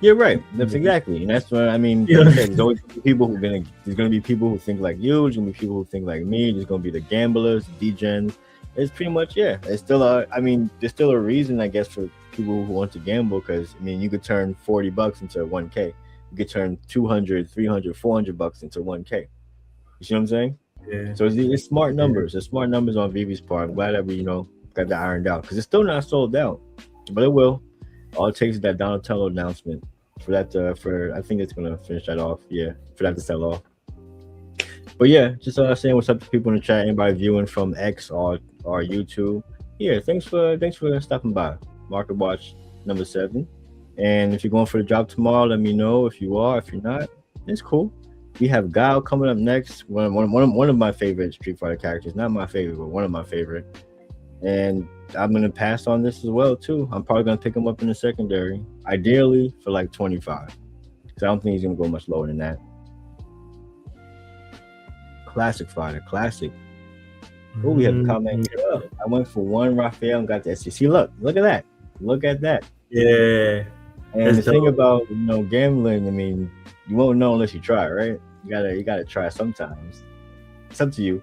You're right. That's exactly, and that's what I mean. Yeah. There's always people there's gonna be people who think like you. There's gonna be people who think like me. There's gonna be the gamblers, the degens. It's pretty much It's still there's still a reason, I guess, for people who want to gamble, because I mean, you could turn $40 into 1K. You could turn 200, 300, 400 bucks into 1K. You see what I'm saying? Yeah. So it's smart numbers. It's smart numbers on VeVe's part. I'm glad that we got that ironed out, because it's still not sold out, but it will. All it takes is that Donatello announcement for that. I think it's gonna finish that off. Yeah, for that to sell off. But yeah, just saying what's up to people in the chat. Anybody viewing from X or YouTube? Yeah, thanks for stopping by. Market Watch number 7. And if you're going for the drop tomorrow, let me know if you are. If you're not, it's cool. We have Guile coming up next. One of my favorite Street Fighter characters. Not my favorite, but one of my favorite. And I'm gonna pass on this as well too. I'm probably gonna pick him up in the secondary, ideally for like 25. Because I don't think he's gonna go much lower than that. Classic fighter, classic. Oh, we have a comment here. I went for 1 Raphael and got the SEC. Look at that. Yeah. And the thing about gambling, I mean, you won't know unless you try, right? You gotta try sometimes. It's up to you.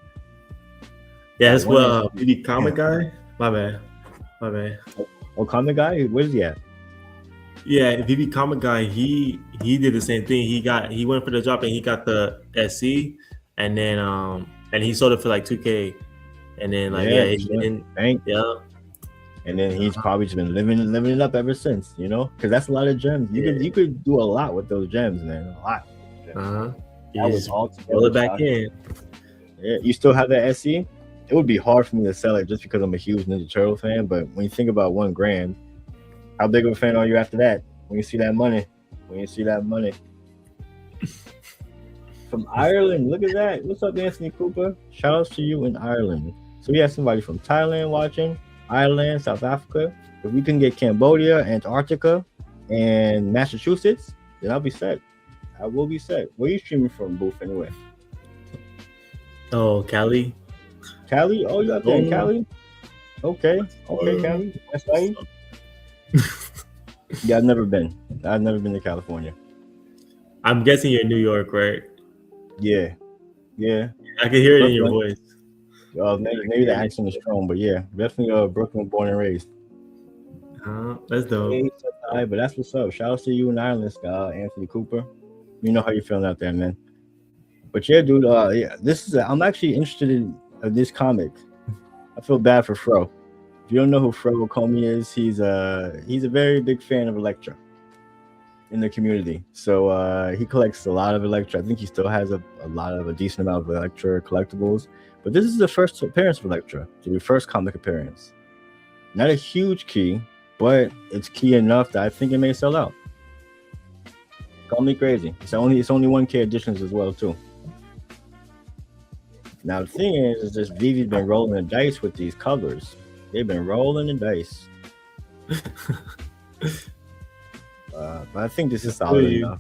Yeah, that's what VeVe Comic Guy. My bad. Oh, Comic Guy? Where's he at? Yeah, VeVe Comic Guy. He did the same thing. He went for the drop and he got the SC, and then and he sold it for like 2K, and then like Yeah, he he went didn't. bank, Yeah, and then he's probably just been living it up ever since. You know, because that's a lot of gems. You could do a lot with those gems, man. A lot. With those gems. That You was just all roll together it back shot. in. Yeah, you still have the SE. It would be hard for me to sell it just because I'm a huge Ninja Turtle fan. But when you think about 1 grand, how big of a fan are you after that? When you see that money, when you see that money from Ireland, look at that. What's up, Anthony Cooper? Shout outs to you in Ireland. So we have somebody from Thailand watching, Ireland, South Africa. If we can get Cambodia, Antarctica, and Massachusetts, then I'll be set. I will be set. Where are you streaming from, Booth, anyway? Oh, Cali. Cali? Oh, you out there in Oh. Cali? Okay, Cali. That's right. Yeah, I've never been. I've never been to California. I'm guessing you're in New York, right? Yeah. I can hear it in your Brooklyn. voice. Maybe the accent is strong, but yeah, definitely Brooklyn, born and raised. That's dope. Hey, but that's what's up. Shout out to you in Ireland, Scott, Anthony Cooper. You know how you feeling out there, man. But yeah, dude. Yeah, I'm actually interested in this comic. I feel bad for Fro. If you don't know who Fro Comey is, he's a very big fan of Elektra in the community. So he collects a lot of Elektra. I think he still has a decent amount of Elektra collectibles. But this is the first appearance of Elektra, the first comic appearance. Not a huge key, but it's key enough that I think it may sell out. Call me crazy. It's only 1K editions as well too. Now the thing is this VeVe's been rolling the dice with these covers. They've been rolling the dice. But I think this is solid enough.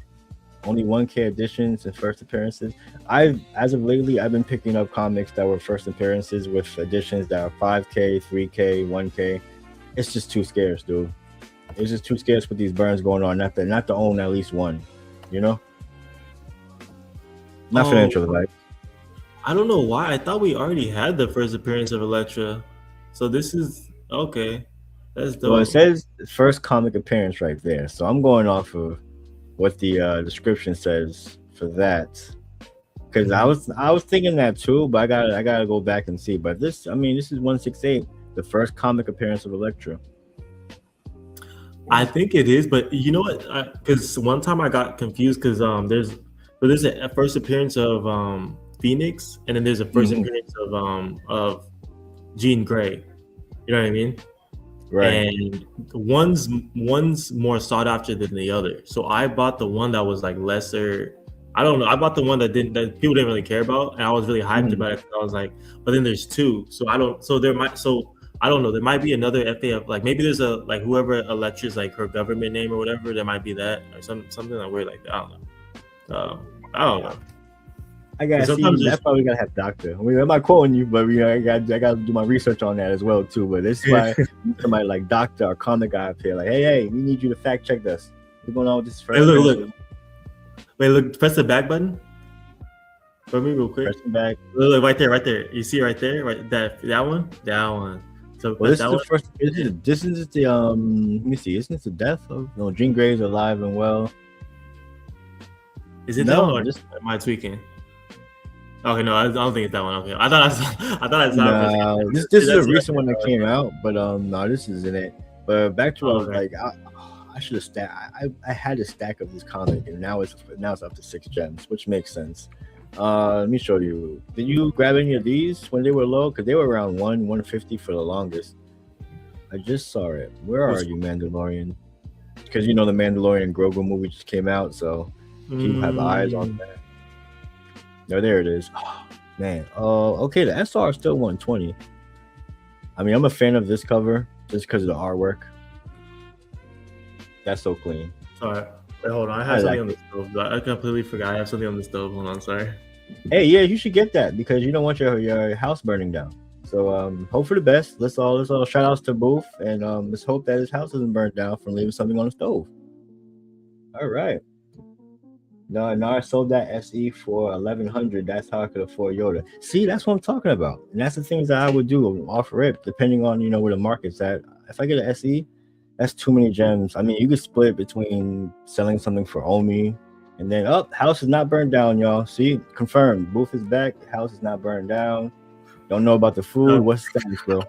Only 1K editions and first appearances. As of lately, I've been picking up comics that were first appearances with editions that are 5K, 3K, 1K. It's just too scarce, dude. It's just too scarce with these burns going on. Not to own at least one, you know. Not financial advice. I don't know why. I thought we already had the first appearance of Elektra. So this is okay. That's dope. Well, it says first comic appearance right there. So I'm going off of what the description says for that. Because I was thinking that too, but I gotta go back and see. But this is 168, the first comic appearance of Elektra. I think it is, but you know what? Because one time I got confused because there's a first appearance of Phoenix, and then there's a first appearance of Jean Grey. You know what I mean? Right. And one's more sought after than the other. So I bought the one that was like lesser. I don't know. I bought the one that people didn't really care about, and I was really hyped about it. I was like, but then there's two. So I don't know. There might be another FA of like maybe there's a like whoever Elektra's like her government name or whatever. There might be that or something like weird like that. I don't know. I gotta see. That's probably gotta have Doctor. I mean, I'm not quoting you, but I gotta do my research on that as well too. But this is why somebody like Doctor or comic guy up here, like, hey, we need you to fact check this. What's going on with this? Hey, look. Wait, look. Press the back button for me real quick. Press the back. Look, right there. You see right there, right that one. So this is the first. This is the let me see. Isn't this the death of Jean Grey's alive and well? Is it that one? Or am I tweaking? Okay, no, I don't think it's that one. Okay, I thought I saw. No, this is a recent one that came out, but no, this isn't it. But back to like I should have stacked. I had a stack of this comic, and now it's up to 6 gems, which makes sense. Let me show you. Did you grab any of these when they were low? Because they were around 150 for the longest. I just saw it. Where are you, Mandalorian? Because the Mandalorian Grogu movie just came out, so people have eyes on that. No, there it is. Oh, man. Okay, the SR is still 120. I mean, I'm a fan of this cover just because of the artwork. That's so clean. Sorry. Wait, hold on. I have something on the stove. I completely forgot. I have something on the stove. Hold on. Sorry. Hey, yeah, you should get that because you don't want your house burning down. So hope for the best. Let's all shout outs to Booth, and let's hope that his house isn't burned down from leaving something on the stove. All right. No, I sold that SE for 1,100. That's how I could afford Yoda. See, that's what I'm talking about, and that's the things that I would do off rip, depending on where the market's at. If I get an SE, that's too many gems. I mean, you could split between selling something for Omi, And then house is not burned down, y'all. See, confirmed. Booth is back. House is not burned down. Don't know about the food. What's the status, bro?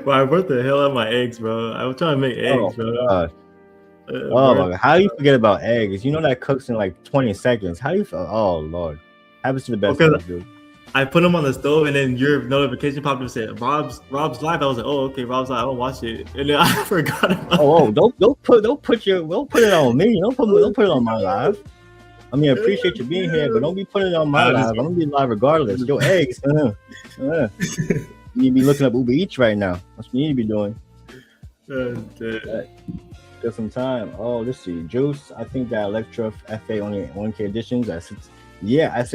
Bro, I brought the hell out of my eggs, bro. I was trying to make eggs, bro. Oh my god! How do you forget about eggs? You know that cooks in like 20 seconds. How do you? Oh lord, happens to the best of us, dude. I put them on the stove, and then your notification popped up and said Rob's live. I was like, oh okay, Rob's live. I don't watch it, and then I forgot about. Don't put it on me. Don't put it on my live. I mean, I appreciate you being here, but don't be putting it on my live. I'm gonna be live regardless. Yo, eggs. You need to be looking up Uber Eats right now. That's what you need to be doing. Got some time. Oh, let's see. Juice. I think that Elektra FA only 1K editions. I said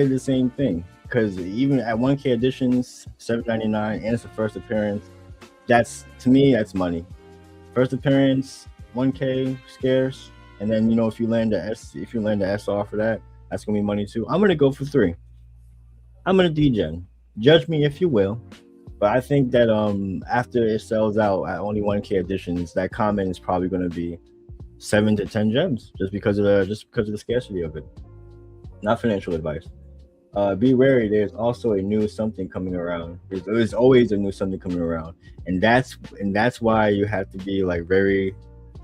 the same thing. Because even at 1K editions, $7.99, and it's the first appearance. To me, that's money. First appearance, 1K, scarce, and then if you land the SR for that, that's gonna be money too. I'm gonna go for 3. I'm gonna degen. Judge me if you will, but I think that after it sells out at only 1K editions, that comment is probably gonna be 7 to 10 gems, just because of the scarcity of it. Not financial advice. Be wary. There's also a new something coming around. There's always a new something coming around, and that's why you have to be like very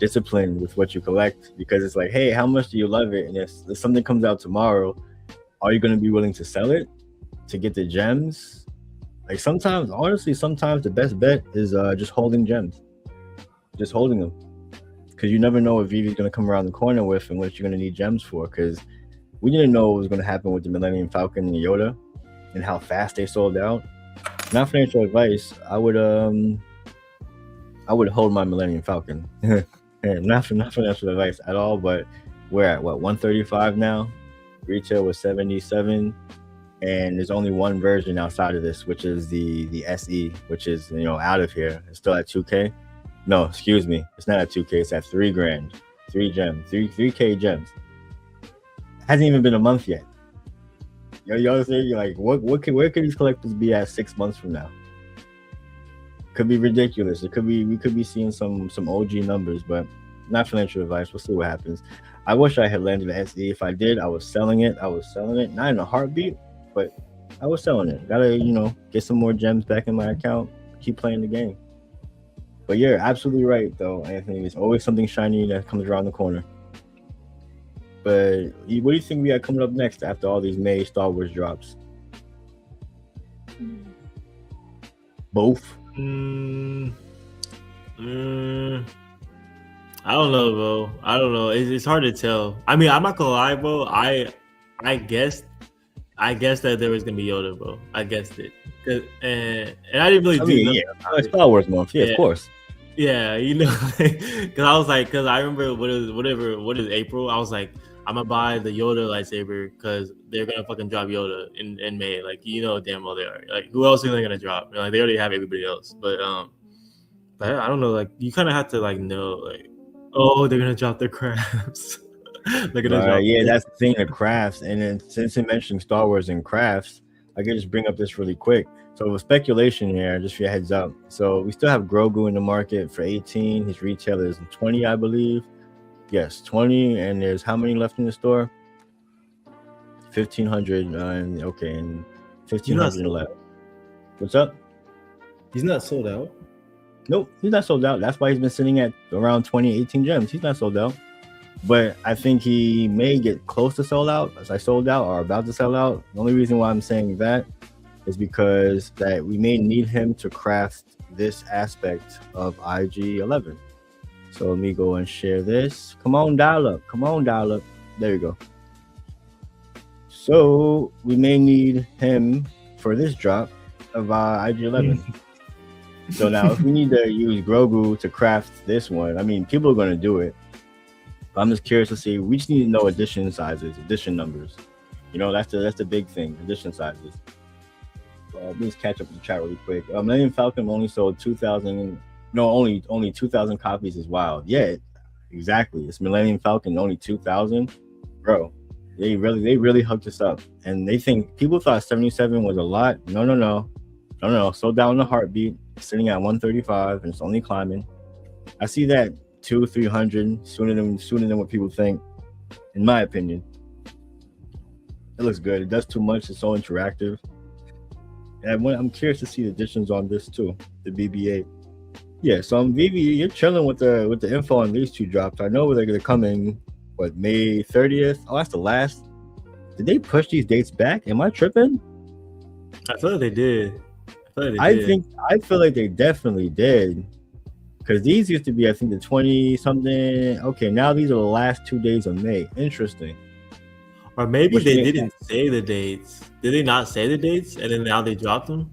disciplined with what you collect, because it's like, hey, how much do you love it? And if something comes out tomorrow, are you going to be willing to sell it to get the gems? Like sometimes the best bet is just holding gems, just holding them, because you never know what VeVe is going to come around the corner with and what you're going to need gems for. Because we didn't know what was going to happen with the Millennium Falcon and the Yoda, and how fast they sold out. Not financial advice. I would hold my Millennium Falcon. not financial advice at all. But we're at 135 now. Retail was 77, and there's only one version outside of this, which is the SE, which is out of here. It's still at 2K. No, excuse me. It's not at 2K. It's at $3,000, 3 gems, 3K gems. Hasn't even been a month yet. Y'all saying like, where could these collectors be at 6 months from now? Could be ridiculous. We could be seeing some OG numbers, but not financial advice. We'll see what happens. I wish I had landed the SE. If I did, I was selling it. Not in a heartbeat, but I was selling it. Gotta get some more gems back in my account. Keep playing the game. But you're absolutely right, though, Anthony. There's always something shiny that comes around the corner. But what do you think we got coming up next after all these May Star Wars drops? Both? I don't know, bro. I don't know. It's hard to tell. I mean, I'm not gonna lie, bro. I guessed that there was gonna be Yoda, bro. I guessed it, and I didn't really do nothing. Star Wars month, yeah, of course. Yeah, because I remember what is April. I was like, I'm gonna buy the Yoda lightsaber because they're gonna fucking drop Yoda in May. Like, damn well they are. Like, who else are they gonna drop? Like, they already have everybody else. But I don't know. Like, you kind of have to know, like, oh, they're gonna drop their crafts. That's the thing, the crafts. And then since you mentioned Star Wars and crafts, I could just bring up this really quick. So with speculation here, just for your heads up. So we still have Grogu in the market for 18. His retail is 20, I believe. Yes, 20. And there's how many left in the store? 1,500. And 1,500 left. What's up? He's not sold out. Nope, he's not sold out. That's why he's been sitting at around 18 gems. He's not sold out. But I think he may get close to sold out, as I sold out or about to sell out. The only reason why I'm saying that is because that we may need him to craft this aspect of IG-11. So let me go and share this. Come on, dial up. There you go. So we may need him for this drop of IG-11. So now if we need to use Grogu to craft this one, I mean, people are going to do it. But I'm just curious to see. We just need to know edition sizes, edition numbers. That's the big thing, edition sizes. Let me just catch up with the chat really quick. Millennium Falcon only sold 2,000. No, only 2,000 copies is wild. Yeah, exactly. It's Millennium Falcon, only 2,000. Bro, they really hooked us up. And people thought 77 was a lot. No. Sold down in a heartbeat. It's sitting at 135, and it's only climbing. I see that 200-300 sooner than what people think. in my opinion. It looks good. It does too much. It's so interactive. And I'm curious to see the additions on this too, the BB-8. Yeah, so VeVe, you're chilling with the info on these two drops. I know they're coming, what, May 30th? Oh, that's the last. Did they push these dates back? Am I tripping? I feel like they did. I feel like they definitely did. Because these used to be, I think, the 20 something. Okay, now these are the last 2 days of May. Interesting. Or maybe they didn't say the dates. Did they not say the dates and then now they dropped them?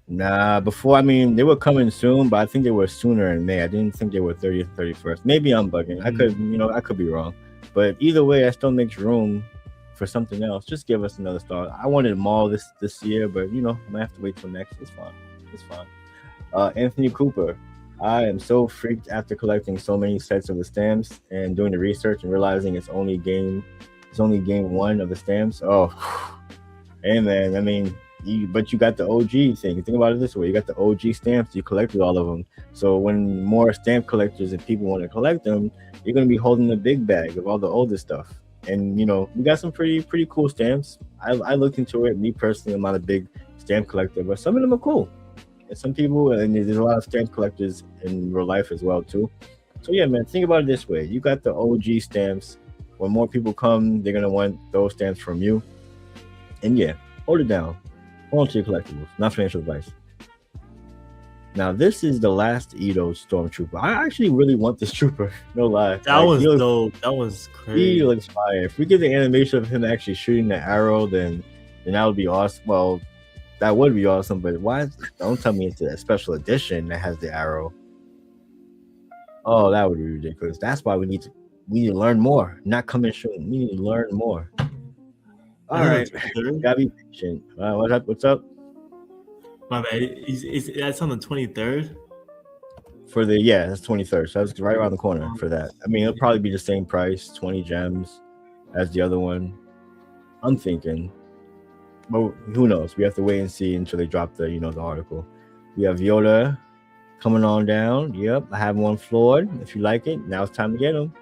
Nah, before, I mean, they were coming soon, but I think they were sooner in May. I didn't think they were 30th, 31st. Maybe I'm bugging. I could be wrong. But either way, that still makes room for something else. Just give us another start. I wanted them all this year, but I might have to wait till next. It's fine. Anthony Cooper. I am so freaked after collecting so many sets of the stamps and doing the research and realizing it's only game one of the stamps. Oh, hey man, I mean, but you got the OG thing. Think about it this way: you got the OG stamps. You collected all of them. So when more stamp collectors and people want to collect them, you're gonna be holding the big bag of all the older stuff. And we got some pretty cool stamps. I looked into it. Me personally, I'm not a big stamp collector, but some of them are cool. And some people, and there's a lot of stamp collectors in real life as well too. So yeah, man, think about it this way: you got the OG stamps. When more people come, they're gonna want those stamps from you. And yeah, hold it down. Hold on to your collectibles, not financial advice. Now, this is the last Edo Stormtrooper. I actually really want this trooper. No lie. That was dope. That was crazy. He looks fire. If we get the animation of him actually shooting the arrow, then that would be awesome. Well, that would be awesome. But why? Don't tell me it's a special edition that has the arrow. Oh, that would be ridiculous. That's why we need to learn more. Not come in soon. We need to learn more. All right, gotta be patient. What's up? My bad. That's on the 23rd. That's 23rd. So that's right around the corner for that. I mean, it'll probably be the same price, 20 gems, as the other one. I'm thinking, but who knows? We have to wait and see until they drop the the article. We have Yoda coming on down. Yep, I have one floored. If you like it, now it's time to get them.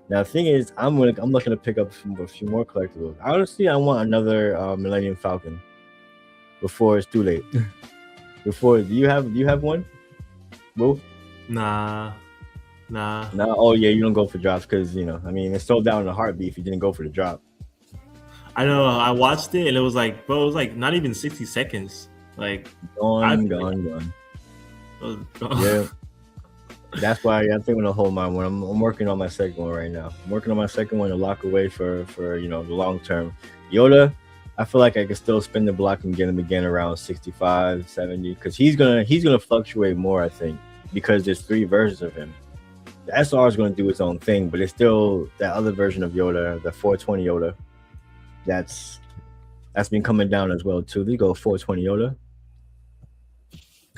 Now the thing is, I'm looking to pick up a few more collectibles. Honestly, I want another Millennium Falcon before it's too late. Do you have one? Wolf? Nah. Oh yeah, you don't go for drops because I mean, it's sold out in a heartbeat if you didn't go for the drop. I know. I watched it and it was like, bro, it was like not even 60 seconds. Like gone. Yeah. That's why I think I'm gonna hold my one. I'm working on my second one right now. I'm working on my second one to lock away for the long term. Yoda, I feel like I can still spin the block and get him again around 65, 70 because he's gonna fluctuate more, I think, because there's 3 versions of him. The SR is gonna do its own thing, but it's still that other version of Yoda, the 420 Yoda. That's been coming down as well too. They go 420 Yoda.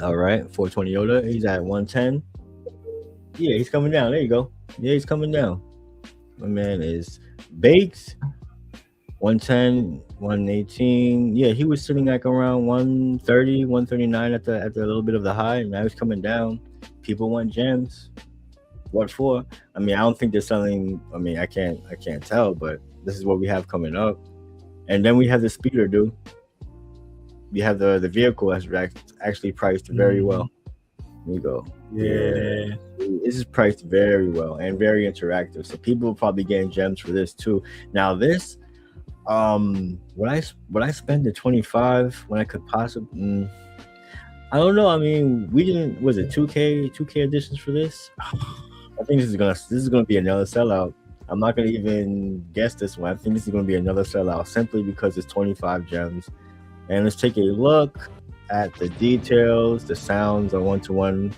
All right, 420 Yoda. He's at 110. Yeah, he's coming down. There you go. Yeah, he's coming down. My man is baked. 110, 118. Yeah, he was sitting like around 130, 139 at the little bit of the high. And now he's coming down. People want gems. What for? I mean, I don't think they're selling. I mean, I can't tell, but this is what we have coming up. And then we have the speeder, dude. We have the vehicle that's actually priced very well. Here we go. Yeah, this is priced very well and very interactive. So people will probably getting gems for this too. Now this, would I spend the 25 when I could possibly? I don't know. I mean, we didn't. Was it 2K editions for this? I think this is gonna be another sellout. I'm not gonna even guess this one. I think this is gonna be another sellout simply because it's 25 gems. And let's take a look at the details. The sounds are 1-to-1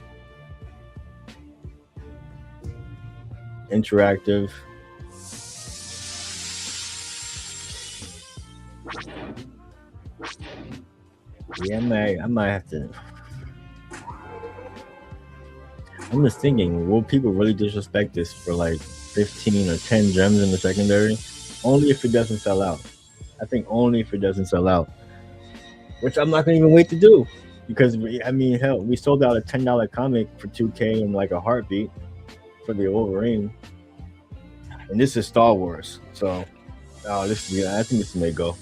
interactive. Yeah, I might have to. I'm just thinking, will people really disrespect this for like 15 or 10 gems in the secondary? Only if it doesn't sell out. I think only if it doesn't sell out. Which I'm not gonna even wait to do, because hell, we sold out a $10 comic for 2K in like a heartbeat for the Wolverine. and this is Star Wars. So, I think this may go.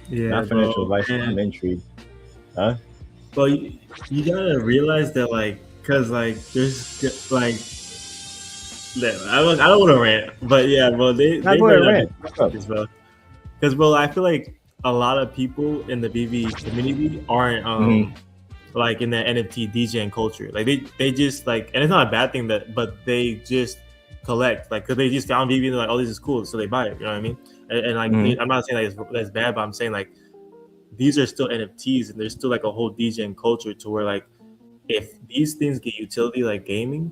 Yeah, Not financial bro. advice, but I'm And intrigued. Huh? but you gotta realize that like, cause like there's like, I don't want to rant, but yeah, bro, Now they go might ahead, not be rant. What's up? markets, bro. Because bro, I feel like a lot of people in the VeVe community aren't Mm-hmm. like in the NFT DJing culture. Like they just like, and it's not a bad thing that, but they just collect like because they just found VeVe and they're like, oh, this is cool, so they buy it. You know what I mean? And like Mm-hmm. I'm not saying like that's bad, but I'm saying like these are still NFTs and there's still like a whole DJing culture to where like if these things get utility like gaming,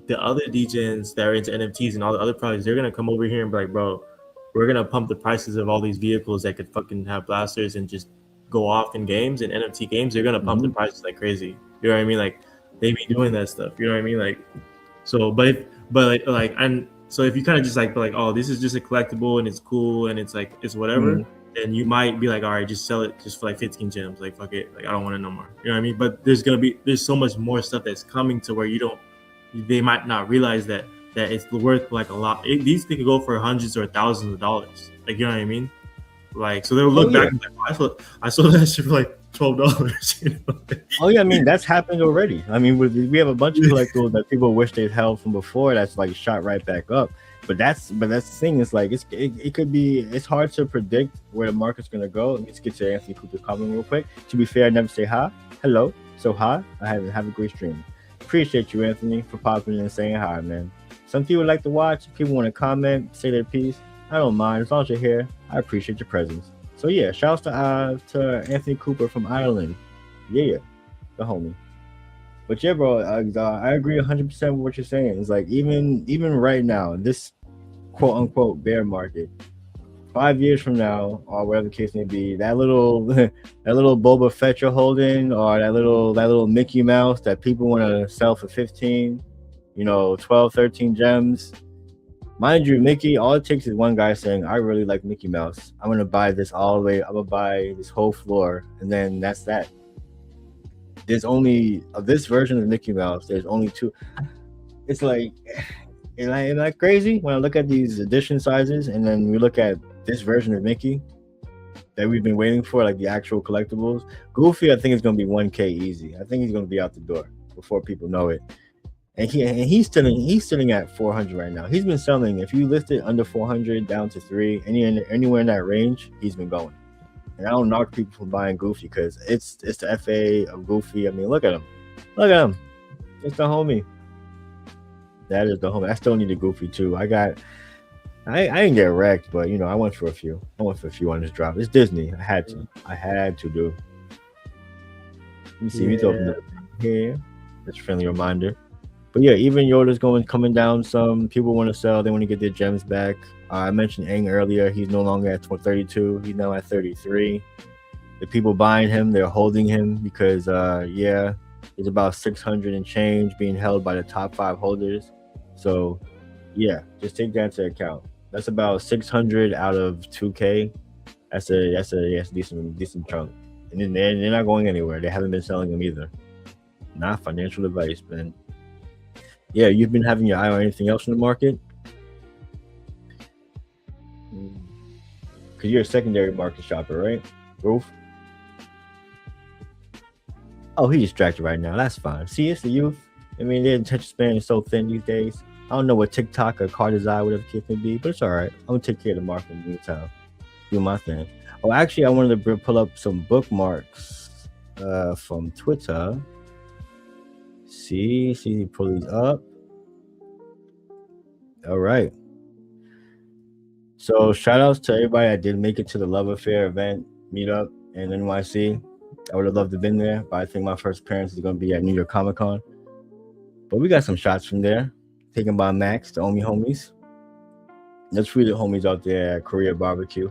the other DJs that are into NFTs and all the other projects, they're gonna come over here and be like, bro, we're gonna pump the prices of all these vehicles that could fucking have blasters and just go off in games and NFT games. They're gonna pump the Mm-hmm. prices like crazy. You know what I mean? Like they be doing that stuff. You know what I mean? Like so, but and so if you kind of just like be like, oh, this is just a collectible and it's cool and it's like it's whatever, Mm-hmm. then you might be like, all right, just sell it just for like 15 gems. Like fuck it, like I don't want it no more. You know what I mean? But there's so much more stuff that's coming to where you don't they might not realize that it's worth like a lot. These things could go for hundreds or thousands of dollars. Like you know what I mean? Like so they'll Oh look yeah. back and be like, I sold that shit for like $12. You know? Oh yeah. I mean, that's happened already. I mean, we have a bunch of collectibles that people wish they'd held from before. That's like shot right back up. But that's the thing. It's like it could be. It's hard to predict where the market's gonna go. Let's get to Anthony Cooper's comment real quick. To be fair, I never say hi, hello. So hi. I have a great stream. Appreciate you, Anthony, for popping in and saying hi, man. Some people like to watch. People want to comment, say their piece. I don't mind as long as you're here. I appreciate your presence. So yeah, shouts to Anthony Cooper from Ireland. Yeah, the homie. But yeah, bro, I agree 100% with what you're saying. It's like even right now, this quote unquote bear market, 5 years from now, or whatever the case may be, that little that little Boba Fett you're holding, or that little Mickey Mouse that people want to sell for 15, 12, 13 gems. Mind you, Mickey, all it takes is one guy saying, I really like Mickey Mouse. I'm gonna buy this all the way, I'm gonna buy this whole floor, and then that's that. There's only of this version of Mickey Mouse, there's only two. It's like isn't that crazy when I look at these edition sizes and then we look at this version of Mickey that we've been waiting for, like the actual collectibles. Goofy, I think is gonna be 1K easy. I think he's gonna be out the door before people know it. And he's sitting at 400 right now. He's been selling. If you list it under 400 down to 3, anywhere in that range, he's been going. And I don't knock people for buying Goofy because it's the FA of Goofy. I mean, look at him. Look at him. It's the homie. That is the homie. I still need a Goofy too. I didn't get wrecked, but I went for a few. I went for a few on this drop. It's Disney. I had to do. Let me see. He's open up here. Just a friendly reminder. But yeah, even Yoda's coming down some. People want to sell. They want to get their gems back. I mentioned Aang earlier. He's no longer at 32. He's now at 33. The people buying him, they're holding him because, there's about 600 and change being held by the top 5 holders. So, yeah, just take that into account. That's about 600 out of 2K. That's a decent chunk. And they're not going anywhere. They haven't been selling them either. Not financial advice, man. Yeah, you've been having your eye on anything else in the market? Because you're a secondary market shopper, right, Roof? Oh, he's distracted right now. That's fine. See, it's the youth. I mean, their attention span is so thin these days. I don't know what TikTok or Carter's Eye, whatever the case may be, but it's all right. I'm going to take care of the market in the meantime. Do my thing. Oh, actually, I wanted to pull up some bookmarks from Twitter. See, pull these up. All right. So shout outs to everybody that did make it to the Love Affair event meetup in NYC. I would have loved to have been there, but I think my first appearance is going to be at New York Comic Con. But we got some shots from there, taken by Max, the Omi homies. Let's free the homies out there at Korea Barbecue.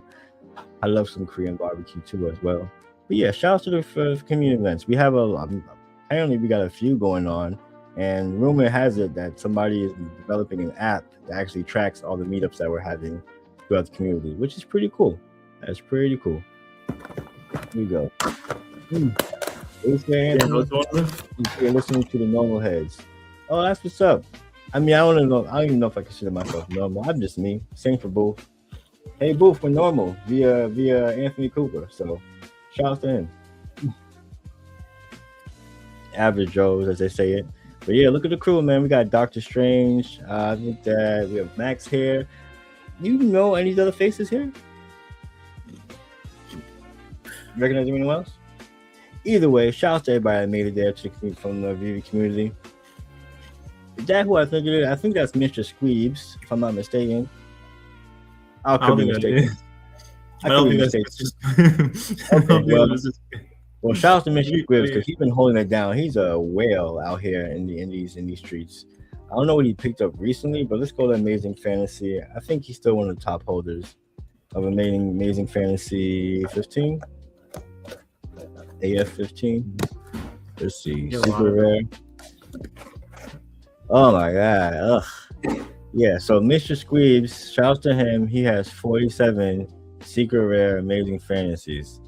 I love some Korean barbecue too as well. But yeah, shout out to the community events. We have apparently we got a few going on, and rumor has it that somebody is developing an app that actually tracks all the meetups that we're having throughout the community, which is pretty cool. That's pretty cool. Here we go. You're listening to the normal heads. Oh, that's what's up. I mean, I don't know. I don't even know if I consider myself normal. I'm just me. Same for Booth. Hey, Booth, we're normal via Anthony Cooper. So, shout out to him. Average Joes, as they say it. But yeah, look at the crew, man. We got Doctor Strange. I think that we have Max here. You know any other faces here? Recognize anyone else? Either way, shout out to everybody that made it there from the VeVe community. Is that who I think it is? I think that's Mr. Squeebs, if I'm not mistaken. I could be mistaken. I don't think that's just. Okay, well, shout out to Mr. Squibs because he's been holding it down. He's a whale out here in these streets. I don't know what he picked up recently, but let's go to Amazing Fantasy. I think he's still one of the top holders of Amazing Fantasy 15. AF 15. Let's see. Super rare. Oh my god. Ugh. Yeah, so Mr. Squeebs, shout out to him. He has 47 secret rare Amazing Fantasies.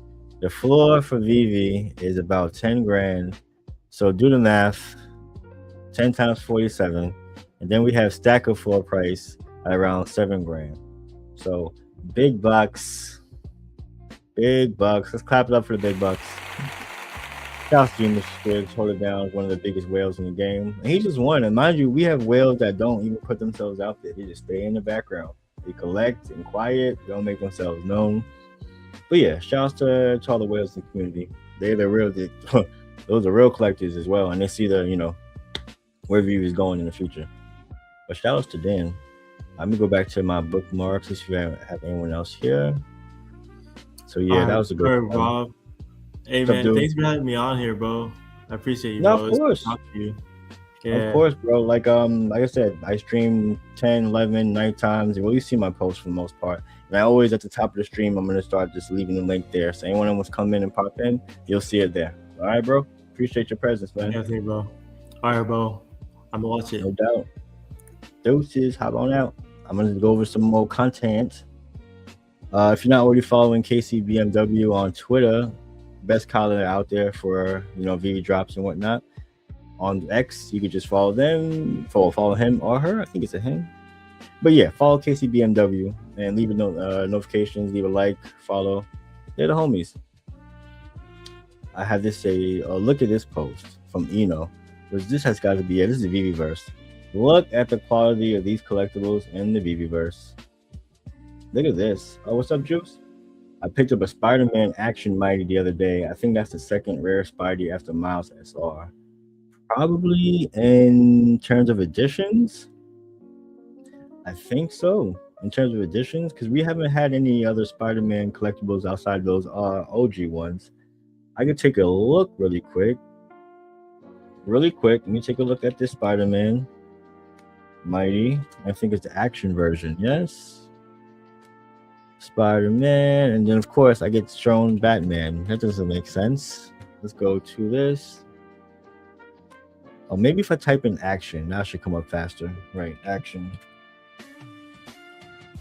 The floor for VeVe is about 10 grand. So do the math. 10 times 47. And then we have stacker floor price at around 7 grand. So big bucks. Big bucks. Let's clap it up for the big bucks. Shout out to Mr. Squibs, hold it down, one of the biggest whales in the game. And he just won. And mind you, we have whales that don't even put themselves out there. They just stay in the background. They collect and quiet, don't make themselves known. But yeah, shouts to all the whales in the community. They're the real, those are real collectors as well, and they see the where VeVe is going in the future. But shout outs to Dan. Let me go back to my bookmarks. If you have anyone else here. So yeah, that was a good one. Rob. Hey man, thanks for having me on here, bro. I appreciate you. No, bro. Of course. Talk to you. Yeah. Of course, bro. Like I said, I stream 10, 11 night times. Well, you see my posts for the most part. And I always at the top of the stream, I'm gonna start just leaving the link there. So anyone that wants to come in and pop in, you'll see it there. All right, bro. Appreciate your presence, man. Yeah, bro. All right, bro. I'm gonna watch it. No doubt. Doses, hop on out. I'm gonna go over some more content. If you're not already following KCBMW on Twitter, best collar out there for VeVe drops and whatnot. On X, you could just follow them, follow him or her. I think it's a him. But yeah, follow KCBMW and leave a notifications, leave a like, follow. They're the homies. I have this look at this post from Eno. This has got to be it. This is the VeVe-verse. Look at the quality of these collectibles in the VeVe-verse. Look at this. Oh, what's up, Juice? I picked up a Spider-Man Action Mighty the other day. I think that's the second rare Spidey after Miles SR. Probably in terms of editions. I think so. In terms of editions, because we haven't had any other Spider-Man collectibles outside those OG ones. I could take a look really quick. Let me take a look at this Spider-Man Mighty. I think it's the action version. Yes. Spider-Man. And then, of course, I get shown Batman. That doesn't make sense. Let's go to this. Oh, maybe if I type in action, that should come up faster. Right, action.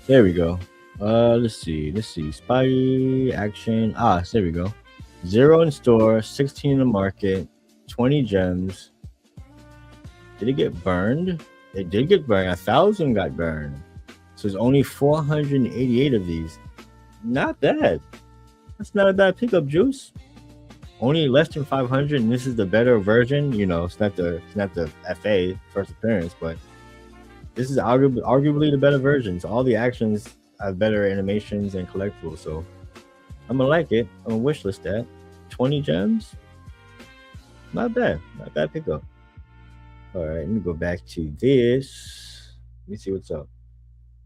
There we go. Let's see. Spidey, action. There we go. 0 in store, 16 in the market, 20 gems. Did it get burned? It did get burned. 1,000 got burned. So there's only 488 of these. Not bad. That's not a bad pickup, Juice. Only less than 500, and this is the better version. It's not the FA first appearance, but this is arguably the better version. So all the actions have better animations and collectibles. So I'm gonna like it. I'm gonna wishlist that. 20 gems. Not bad pickup. All right, let me go back to this. Let me see what's up.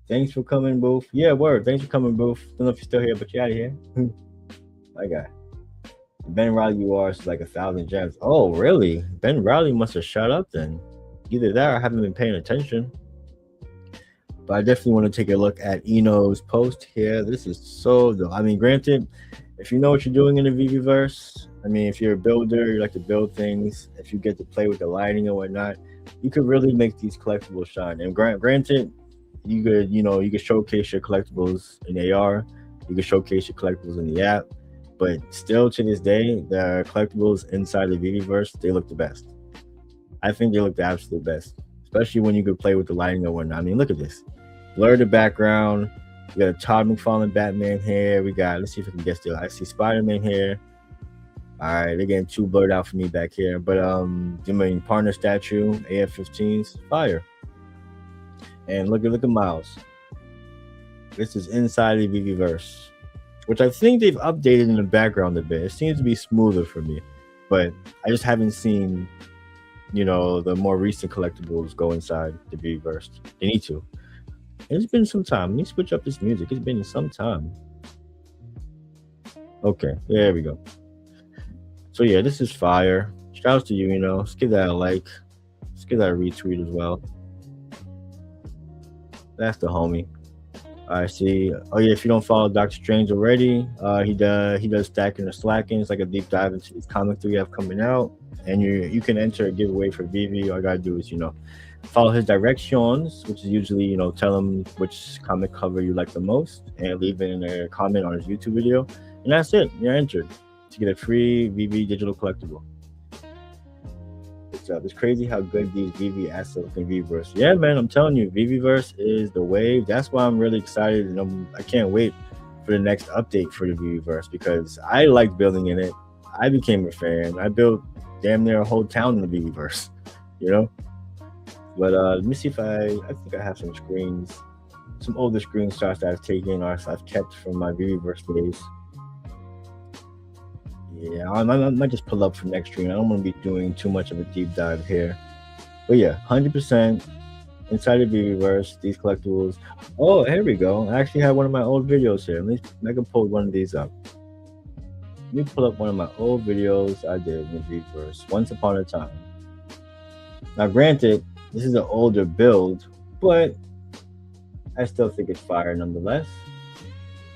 Thanks for coming, Booth. Yeah, word. Thanks for coming, Booth. Don't know if you're still here, but you're out of here. My guy. Ben Riley UR is like 1,000 gems. Oh, really? Ben Riley must have shut up then. Either that or I haven't been paying attention. But I definitely want to take a look at Eno's post here. This is so dope. I mean, granted, if you know what you're doing in the VeVe-verse, I mean, if you're a builder, you like to build things, if you get to play with the lighting and whatnot, you could really make these collectibles shine. And granted, you could showcase your collectibles in AR, you could showcase your collectibles in the app, but still to this day, the collectibles inside the VeVe-verse, they look the best. I think they look the absolute best, especially when you could play with the lighting and whatnot. I mean, look at this. Blur the background. We got a Todd McFarlane Batman here. We got, let's see if I can guess still. I see Spider-Man here. All right, they're getting too blurred out for me back here. But the main partner statue, AF-15's fire. And look at Miles. This is inside the VeVe-verse, which I think they've updated in the background a bit. It seems to be smoother for me, but I just haven't seen, the more recent collectibles go inside the VeVe-verse. They need to. It's been some time. Let me switch up this music. It's been some time. Okay, there we go. So yeah, this is fire. Shout out to you, let's give that a like. Let's give that a retweet as well. That's the homie. I see. Oh yeah, if you don't follow Dr. Strange already, he does stacking or slacking. It's like a deep dive into these comics that we have coming out, and you can enter a giveaway for VeVe. All you gotta do is follow his directions, which is usually tell him which comic cover you like the most, and leave it in a comment on his YouTube video, and that's it. You're entered to get a free VeVe digital collectible. It's crazy how good these VeVe assets look in VeVe-verse. Yeah, man, I'm telling you, VeVe-verse is the wave. That's why I'm really excited, and I can't wait for the next update for the VeVe-verse, because I liked building in it. I became a fan. I built damn near a whole town in the VeVe-verse, But let me see if I think I have some screens, some older screenshots that I've taken or I've kept from my VeVe-verse days. Yeah, I might just pull up for next stream. I don't want to be doing too much of a deep dive here. But yeah, 100% inside the VeVe-verse, these collectibles. Oh, here we go. I actually have one of my old videos here. I can pull one of these up. Let me pull up one of my old videos I did in the VeVe-verse once upon a time. Now, granted, this is an older build, but I still think it's fire nonetheless.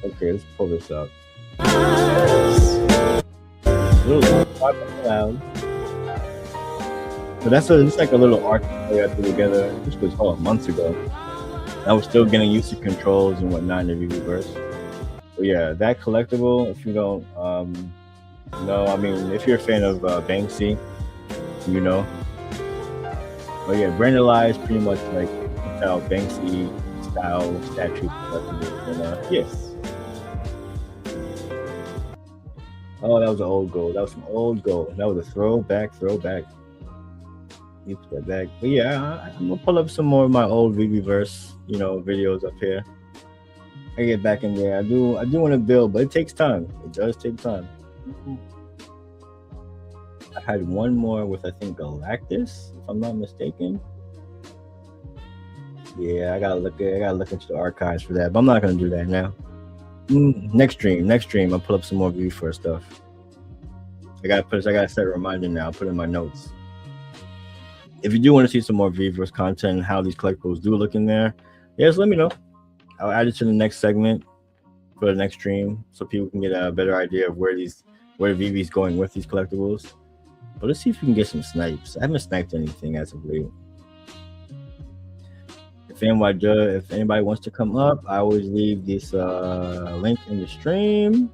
Okay, let's pull this up. Loud. So that's it's like a little art play I put together. This was months ago. I was still getting used to controls and whatnot in the VeVe-verse. But yeah, that collectible, if you don't if you're a fan of Banksy, But yeah, Brandon Lie is pretty much like Banksy style statue collectible. And yes. Oh, that was an old gold. That was some old gold. That was a throwback. You put that back. But yeah, I'm gonna pull up some more of my old VeVe-verse, videos up here. I get back in there. I do want to build, but it takes time. It does take time. I had one more with I think Galactus, if I'm not mistaken. Yeah, I gotta look into the archives for that, but I'm not gonna do that now. Next stream, I'll pull up some more VeVe-verse stuff. I gotta set a reminder now. I'll put it in my notes. If you do want to see some more VeVe-verse content and how these collectibles do look in there, just let me know. I'll add it to the next segment for the next stream, so people can get a better idea of where VeVe's going with these collectibles. But let's see if we can get some snipes. I haven't sniped anything as of late. If anybody wants to come up, I always leave this link in the stream.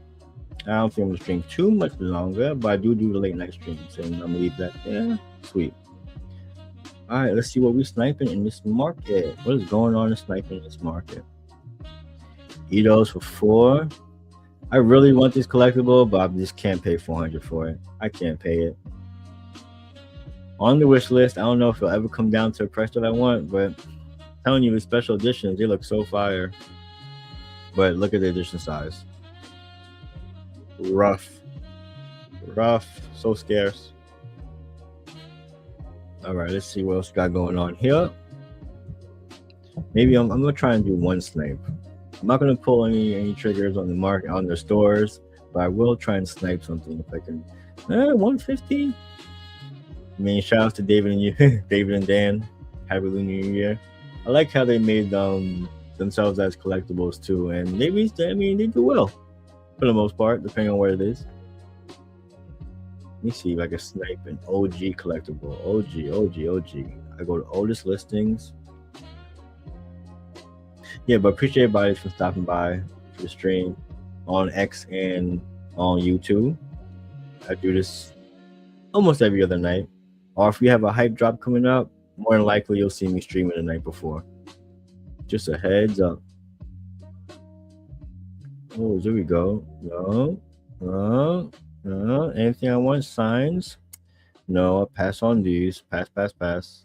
I don't think I'm gonna stream too much longer, but I do the late night streams, and I'm gonna leave that there. Sweet. All right, let's see what we're sniping in this market. What is going on in sniping in this market? Eidos for 4. I really want this collectible, but I just can't pay 400 for it. I can't pay it. On the wish list, I don't know if it'll ever come down to a price that I want, but I'm telling you, the special editions, they look so fire. But look at the edition size. Rough, so scarce. All right, let's see what else we got going on here. Maybe I'm gonna try and do one snipe. I'm not gonna pull any triggers on the market on the stores, but I will try and snipe something if I can. 150. I mean, shout out to David and Dan. Happy Lunar New Year. I like how they made themselves as collectibles too, and they do well for the most part, depending on where it is. Let me see if I can snipe an OG collectible. OG. I go to oldest listings. Yeah, but appreciate everybody for stopping by for the stream on X and on YouTube. I do this almost every other night. Or if we have a hype drop coming up, more than likely you'll see me streaming the night before. Just a heads up. Oh, there we go. No, no, no. Anything I want? Signs? No, I'll pass on these. Pass, pass, pass.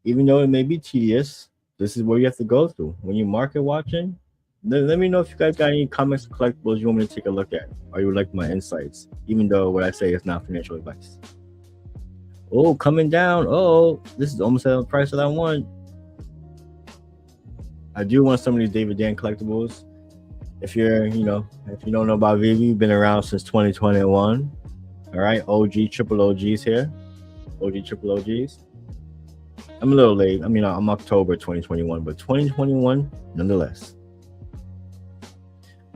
Even though it may be tedious, this is where you have to go through. When you market watching, let me know if you guys got any comics or collectibles you want me to take a look at, or you would like my insights, even though what I say is not financial advice. Oh, coming down. Oh, this is almost at the price that I want. I do want some of these David Dan collectibles. If you're, if you don't know about VeVe, been around since 2021. All right, OG, triple OGs here. OG, triple OGs. I'm a little late. I mean, I'm October 2021, but 2021 nonetheless.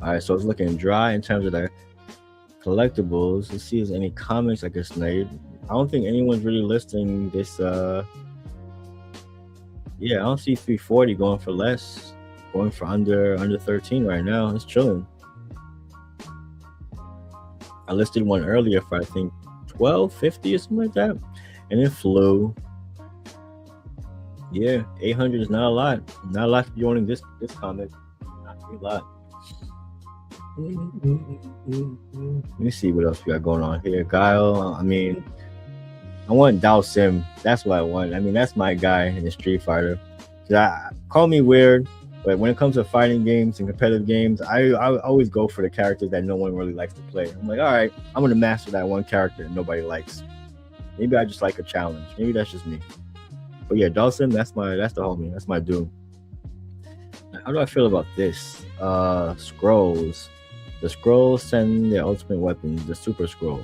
All right, so it's looking dry in terms of the collectibles. Let's see if there's any comics I can snag. I don't think anyone's really listing this. Yeah, I don't see 340 going for less, going for under 13 right now. It's chilling. I listed one earlier for I think 1250 or something like that, and it flew. Yeah, 800 is not a lot. Not a lot to be owning this comic. Not a lot. Let me see what else we got going on here. Guile. I mean, I want Dao Sim. That's what I want. I mean, that's my guy in the Street Fighter. Call me weird, but when it comes to fighting games and competitive games, I always go for the characters that no one really likes to play. I'm like, all right, I'm gonna master that one character that nobody likes. Maybe I just like a challenge. Maybe that's just me. But yeah, Dawson, that's the homie. That's my dude. How do I feel about this? Scrolls. The scrolls send their ultimate weapons, the Super Scroll.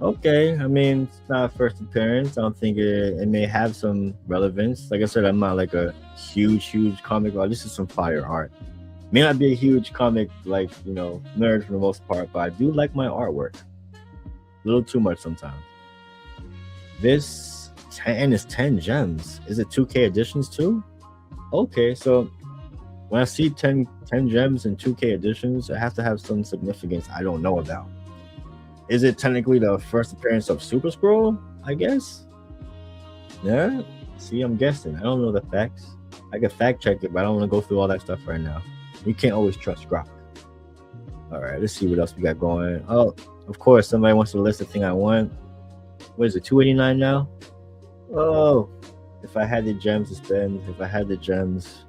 Okay, I mean, it's not a first appearance. I don't think it may have some relevance. Like I said, I'm not like a huge comic. Well, this is some fire art. May not be a huge comic, like, nerd for the most part, but I do like my artwork. A little too much sometimes. This 10 is 10 gems. Is it 2K editions too? Okay, so when I see 10 gems and 2K editions, it has to have some significance I don't know about. Is it technically the first appearance of Super Scroll? I guess. Yeah. See, I'm guessing. I don't know the facts. I can fact check it, but I don't want to go through all that stuff right now. You can't always trust Grok. All right, let's see what else we got going. Oh, of course, somebody wants to list the thing I want. What is it, 289 now? Oh, if I had the gems to spend, if I had the gems,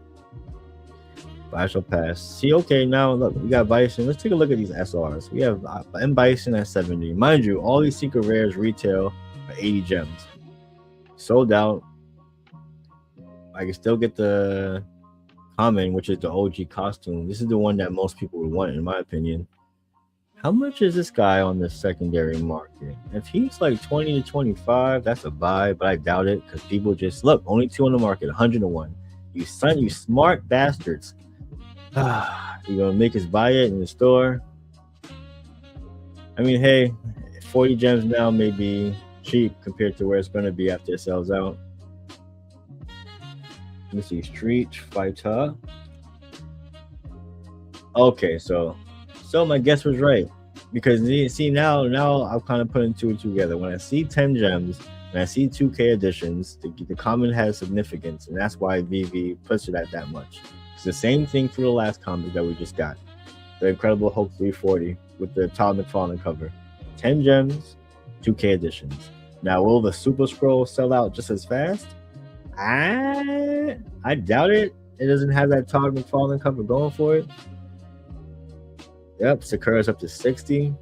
I shall pass. See, okay, now look, we got Bison. Let's take a look at these SRs. We have M Bison at 70. Mind you, all these secret rares retail for 80 gems. Sold out. I can still get the common, which is the OG costume. This is the one that most people would want, in my opinion. How much is this guy on the secondary market? If he's like 20 to 25, that's a buy, but I doubt it because people just look. Only 2 on the market, 101. You smart bastards. You're gonna make us buy it in the store. I mean, hey, 40 gems now may be cheap compared to where it's gonna be after it sells out. Let me see, Street Fighter. Okay, so my guess was right because see now I'm kind of putting 2 and 2 together. When I see 10 gems and I see 2K editions, the common has significance, and that's why VeVe puts it at that much. It's the same thing for the last comic that we just got, the Incredible Hulk 340 with the Todd McFarlane cover. 10 gems, 2K editions. Now, will the Super Scroll sell out just as fast? I doubt it. It doesn't have that Todd McFarlane cover going for it. Yep, Sakura's up to 60.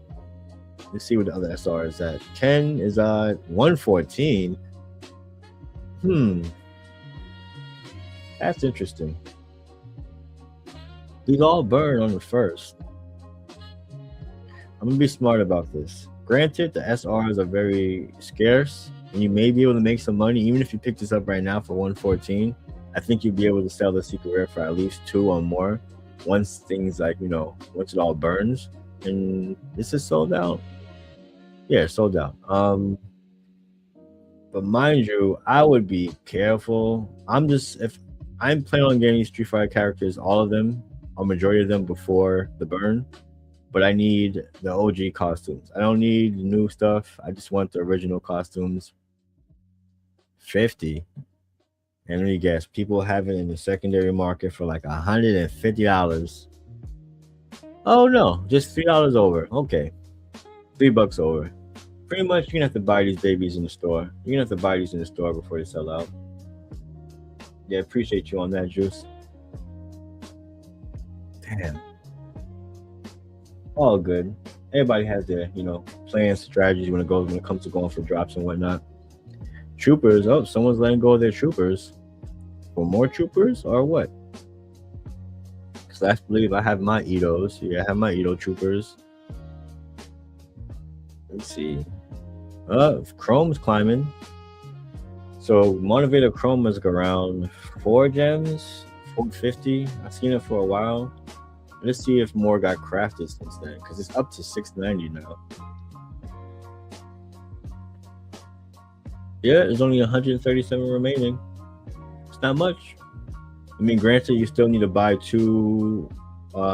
Let's see what the other SR is at. Ken is at 114. That's interesting. These all burn on the first. I'm gonna be smart about this. Granted, the SRs are very scarce, and you may be able to make some money even if you pick this up right now for 114. I think you'll be able to sell the secret rare for at least 2 or more once things like, once it all burns. And this is sold out. Yeah, sold out. But mind you, I would be careful. If I'm planning on getting Street Fighter characters, all of them, a majority of them before the burn, but I need the OG costumes. I don't need new stuff. I just want the original costumes. 50. And let me guess, people have it in the secondary market for like $150. Oh no, just $3 over. Okay, $3 over. Pretty much, you're gonna have to buy these babies in the store. You're gonna have to buy these in the store before they sell out. Yeah, appreciate you on that, Juice. Damn. All good. Everybody has their, plans, strategies when it comes to going for drops and whatnot. Troopers. Oh, someone's letting go of their troopers. For more troopers or what? Because I believe I have my Edos. Yeah, I have my Edo troopers. Let's see. Chrome's climbing. So motivator Chrome is around 4 gems, 450. I've seen it for a while. Let's see if more got crafted since then, because it's up to 690 now. Yeah, there's only 137 remaining. It's not much. I mean, granted, you still need to buy 2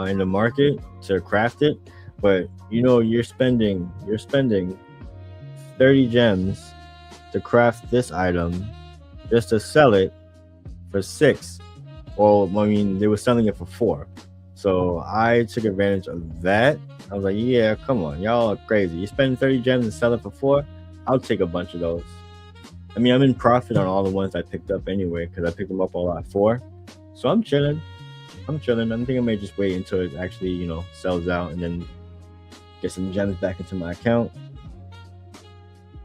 in the market to craft it, but you're spending 30 gems to craft this item just to sell it for 6. Well, I mean, they were selling it for 4. So I took advantage of that. I was like, yeah, come on, y'all are crazy. You spend 30 gems and sell it for 4? I'll take a bunch of those. I mean, I'm in profit on all the ones I picked up anyway, because I picked them up all at 4. So I'm chilling. I think I may just wait until it actually, sells out and then get some gems back into my account.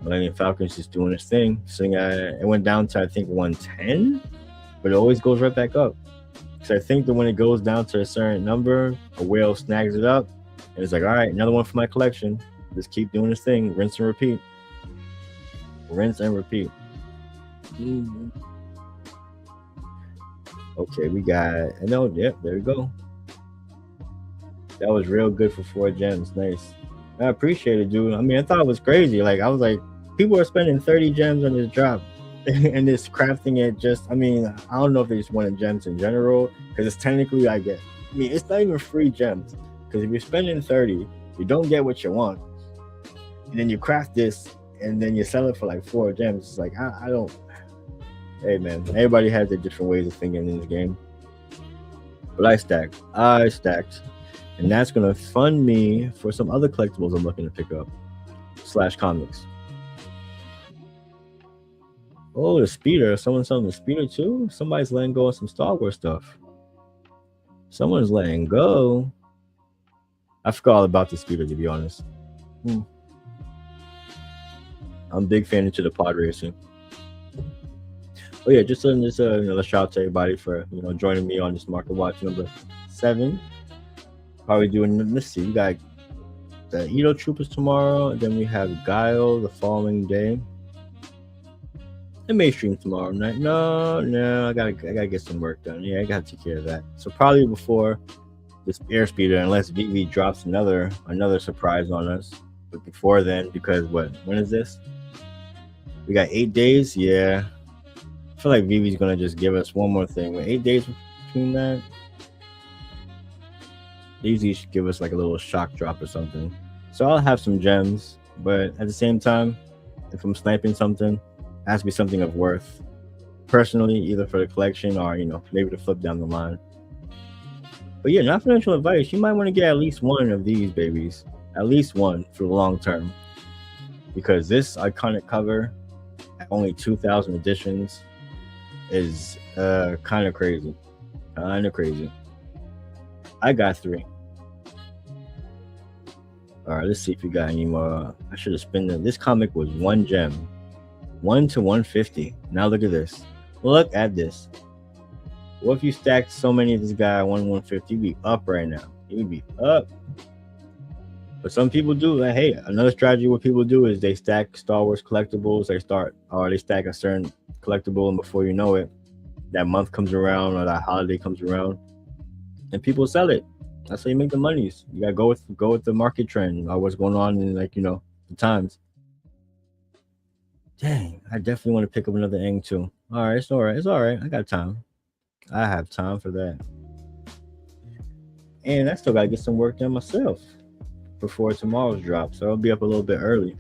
Millennium Falcon's just doing its thing. So it went down to, I think, 110, but it always goes right back up. So I think that when it goes down to a certain number, a whale snags it up, and it's like, all right, another one for my collection. Just keep doing this thing, rinse and repeat. Rinse and repeat. Mm-hmm. Okay, we got, yep, there we go. That was real good for 4 gems. Nice. I appreciate it, dude. I mean, I thought it was crazy. Like, I was like, people are spending 30 gems on this drop and this crafting it just, I mean, I don't know if they just wanted gems in general, because it's technically, it's not even free gems. Because if you're spending 30, you don't get what you want. And then you craft this and then you sell it for like 4 gems. It's like, I don't. Hey, man, everybody has their different ways of thinking in this game. But I stacked. And that's going to fund me for some other collectibles I'm looking to pick up. / comics. Oh, the speeder. Someone's selling the speeder too? Somebody's letting go of some Star Wars stuff. Someone's letting go. I forgot all about the speeder, to be honest. I'm a big fan into the pod racing. Oh yeah, just a shout out to everybody for joining me on this Market Watch number 7. Probably doing, let's see, we got the Edo Troopers tomorrow, and then we have Guile the following day. It may stream tomorrow night. No, I gotta get some work done. Yeah, I gotta take care of that. So probably before this airspeeder, unless VeVe drops another surprise on us. But before then, because when is this? We got 8 days. Yeah, I feel like VeVe's gonna just give us one more thing. With 8 days between that, they usually should give us like a little shock drop or something. So I'll have some gems, but at the same time, if I'm sniping something, it has to be something of worth. Personally, either for the collection or maybe to flip down the line. But yeah, not financial advice. You might want to get at least one of these babies, at least one for the long term, because this iconic cover at only 2,000 editions is kind of crazy. I got 3. All right, let's see if we got any more. I should have spent it. This comic was 1 gem, 1 to 150. Now look at this. Look at this. What if you stacked so many of this guy at 150? You'd be up right now. You'd be up. But some people do. Like, hey, another strategy what people do is they stack Star Wars collectibles. They stack a certain collectible, and before you know it, that month comes around or that holiday comes around, and people sell it. That's how you make the monies. You gotta go with the market trend or what's going on in the times. Dang, I definitely want to pick up another Eng too. All right, it's all right. I got time. I have time for that. And I still gotta get some work done myself before tomorrow's drop, so I'll be up a little bit early.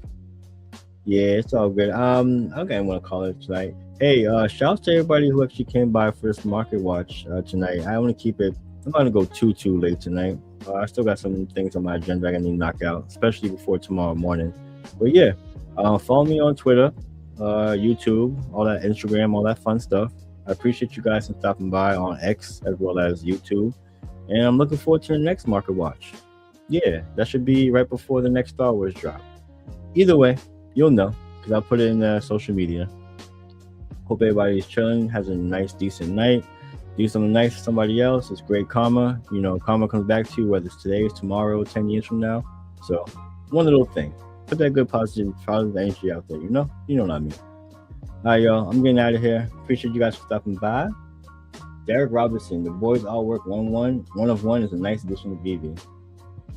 Yeah, it's all good. Okay, I want to call it tonight. Hey, shout out to everybody who actually came by for this market watch tonight. I want to keep it. I'm not gonna go too late tonight. I still got some things on my agenda I need to knock out, especially before tomorrow morning. But yeah, follow me on Twitter, YouTube, all that Instagram, all that fun stuff. I appreciate you guys for stopping by on X as well as YouTube, and I'm looking forward to the next market watch. Yeah, that should be right before the next Star Wars drop. Either way, you'll know because I'll put it in social media. Hope everybody's chilling, has a nice, decent night. Do something nice for somebody else. It's great karma. You know, karma comes back to you whether it's today, it's tomorrow, 10 years from now. So, one little thing. Put that good positive energy out there, you know? You know what I mean. All right, y'all. I'm getting out of here. Appreciate you guys for stopping by. Derek Robinson, the boys all work 1-1. One of one is a nice addition to VeVe.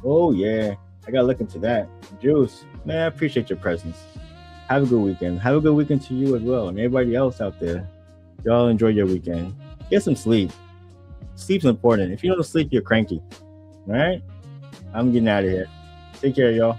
Oh, yeah. I got to look into that. Juice, man, I appreciate your presence. Have a good weekend. Have a good weekend to you as well. And everybody else out there. Y'all enjoy your weekend. Get some sleep. Sleep's important. If you don't sleep, you're cranky. All right? I'm getting out of here. Take care, y'all.